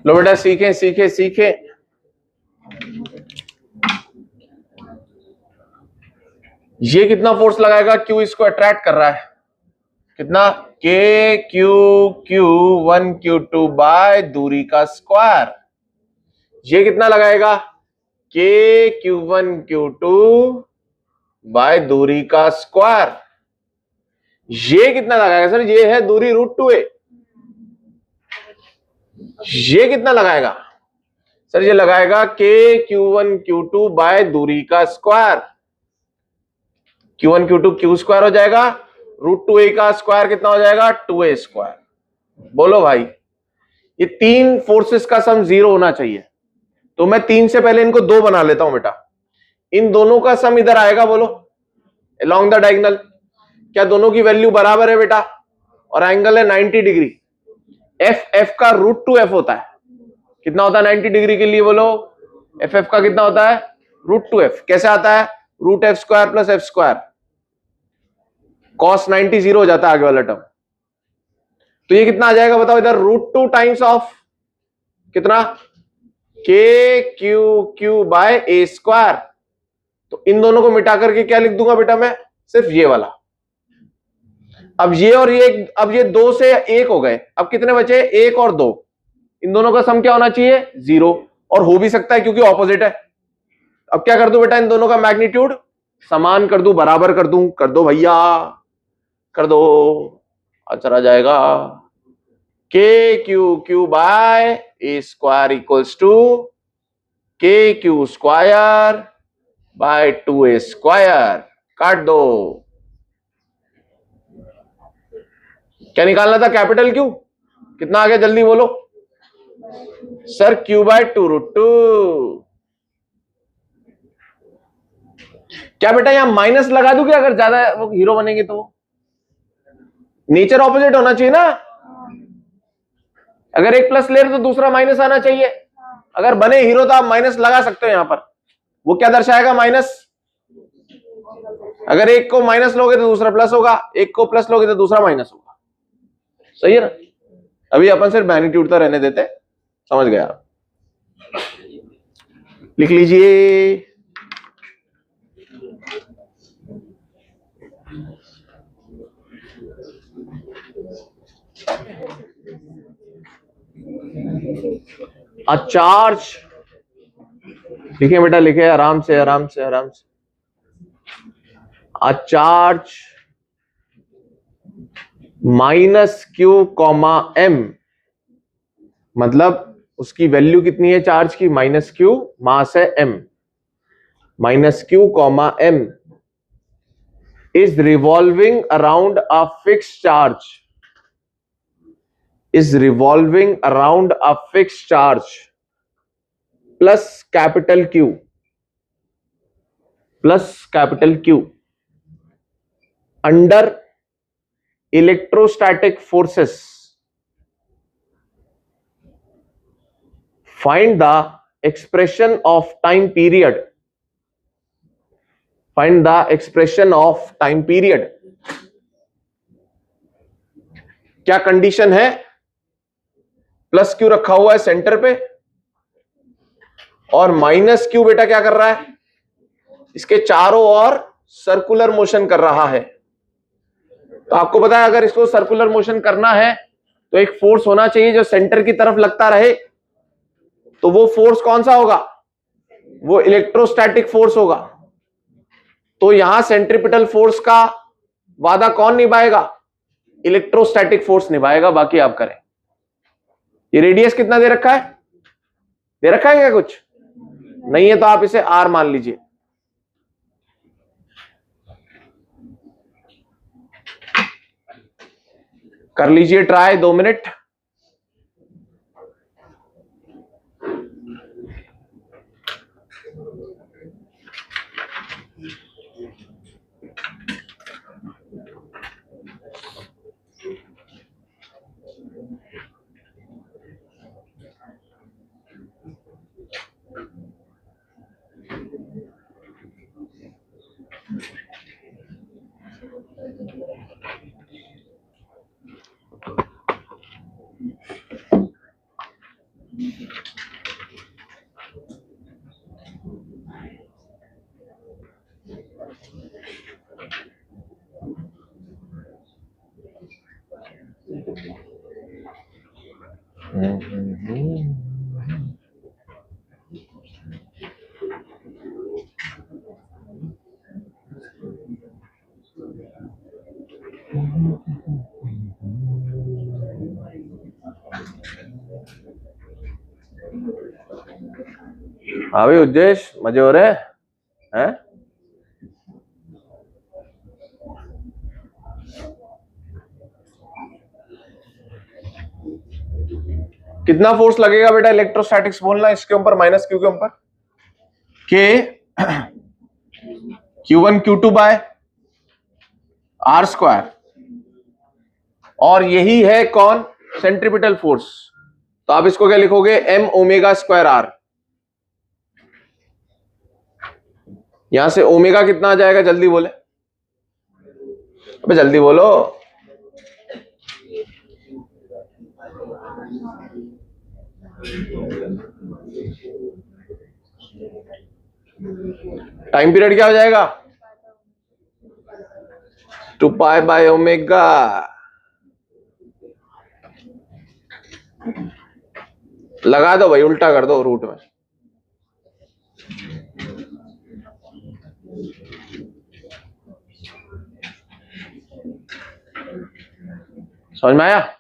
लो बेटा, सीखें सीखें सीखें। ये कितना फोर्स लगाएगा, क्यू इसको अट्रैक्ट कर रहा है, कितना, के क्यू क्यू 1 Q2 बाय दूरी का स्क्वायर। ये कितना लगाएगा, के Q1 Q2 बाय दूरी का स्क्वायर। ये कितना लगाएगा सर, ये है दूरी √2a। ये कितना लगाएगा सर, ये लगाएगा के Q1 Q2 बाय दूरी का square. Q1 Q2 Q square हो जाएगा, √2a का स्क्वायर कितना हो जाएगा, 2a स्क्वायर। बोलो भाई, ये तीन फोर्सेस का सम 0 होना चाहिए। तो मैं 3 से पहले इनको 2 बना लेता हूं बेटा। इन दोनों का सम इधर आएगा, बोलो अलोंग द डायगोनल। क्या दोनों की वैल्यू बराबर है बेटा, और एंगल है 90 डिग्री। एफ का √2f होता है, कितना होता है 90 डिग्री के लिए, बोलो एफ का कितना होता है, √2f। कैसे आता है, √f square plus f square, cos 90 0 हो जाता है आगे वाला टर्म। तो ये कितना आ जाएगा बताओ इधर, √2 टाइम्स ऑफ कितना, के q q by a square. तो इन दोनों को मिटा करके क्या लिख दूंगा बेटा मैं, सिर्फ ये वाला। अब ये और ये, अब ये 2 से 1 हो गए, अब कितने बचे, 1 और 2। इन दोनों का सम क्या होना चाहिए, 0, और हो भी सकता है क्योंकि ऑपोजिट है। अब क्या कर दूं बेटा, इन दोनों का मैग्नीट्यूड समान कर दूं, बराबर कर दूं, कर दो भैया, कर दो, अच्छा आ जाएगा, k q q by a square equals to के Q square by 2a square. काट दो। क्या निकालना था, कैपिटल क्यू। कितना आ गया जल्दी बोलो सर, क्यू बाय 2√2। क्या बेटा यहां माइनस लगा दूं क्या, अगर ज्यादा हीरो बनेंगे तो। नेचर ऑपोजिट होना चाहिए ना, अगर एक प्लस ले रहे तो दूसरा माइनस आना चाहिए। अगर बने हीरो तो आप माइनस लगा सकते हो यहां पर। वो क्या दर्शाएगा, माइनस। अगर एक को माइनस लोगे तो दूसरा प्लस होगा, एक को प्लस लोगे तो दूसरा माइनस होगा। सही है ना। अभी अपन सिर्फ मैग्नीट्यूड तो रहने देते, समझ गया। लिख लीजिए, a charge, लिखे बेटा लिखे, आराम से आराम से आराम से। a charge minus Q comma M, मतलब उसकी वैल्यू कितनी है चार्ज की, माइनस क्यू, मास है M, minus Q comma M is revolving around a fixed charge, is revolving around a fixed charge plus capital Q, plus capital Q under electrostatic forces. Find the expression of time period. Find the expression of time period. क्या condition है, plus Q रखा हुआ है centre पे और minus Q बेटा क्या कर रहा है, इसके चारों ओर सर्कुलर मोशन कर रहा है। तो आपको पता है अगर इसको सर्कुलर मोशन करना है तो एक फोर्स होना चाहिए जो सेंटर की तरफ लगता रहे। तो वो फोर्स कौन सा होगा, वो इलेक्ट्रोस्टैटिक फोर्स होगा। तो यहां सेंट्रीपिटल फोर्स का वादा कौन निभाएगा, इलेक्ट्रोस्टैटिक फोर्स निभाएगा, बाकी आप करें। ये रेडियस कितना दे रखा है, दे रखा है क्या कुछ, नहीं है तो आप इसे आर मान लीजिए। कर लीजिए ट्राई, 2 मिनट। हाँ भाई उज्जेश, मजे हो रहे हैं? कितना फोर्स लगेगा बेटा इलेक्ट्रोस्टैटिक्स बोलना इसके ऊपर, माइनस क्यू के ऊपर? के Q1 Q2 by R square, और यही है कौन? Centripetal force. तो आप इसको क्या लिखोगे? m omega square R. यहां से ओमेगा कितना आ जाएगा? जल्दी बोले, अबे जल्दी बोलो। टाइम पीरियड क्या हो जाएगा? 2 पाई बाय ओमेगा। लगा दो भाई, उल्टा कर दो रूट में। समझ में आया?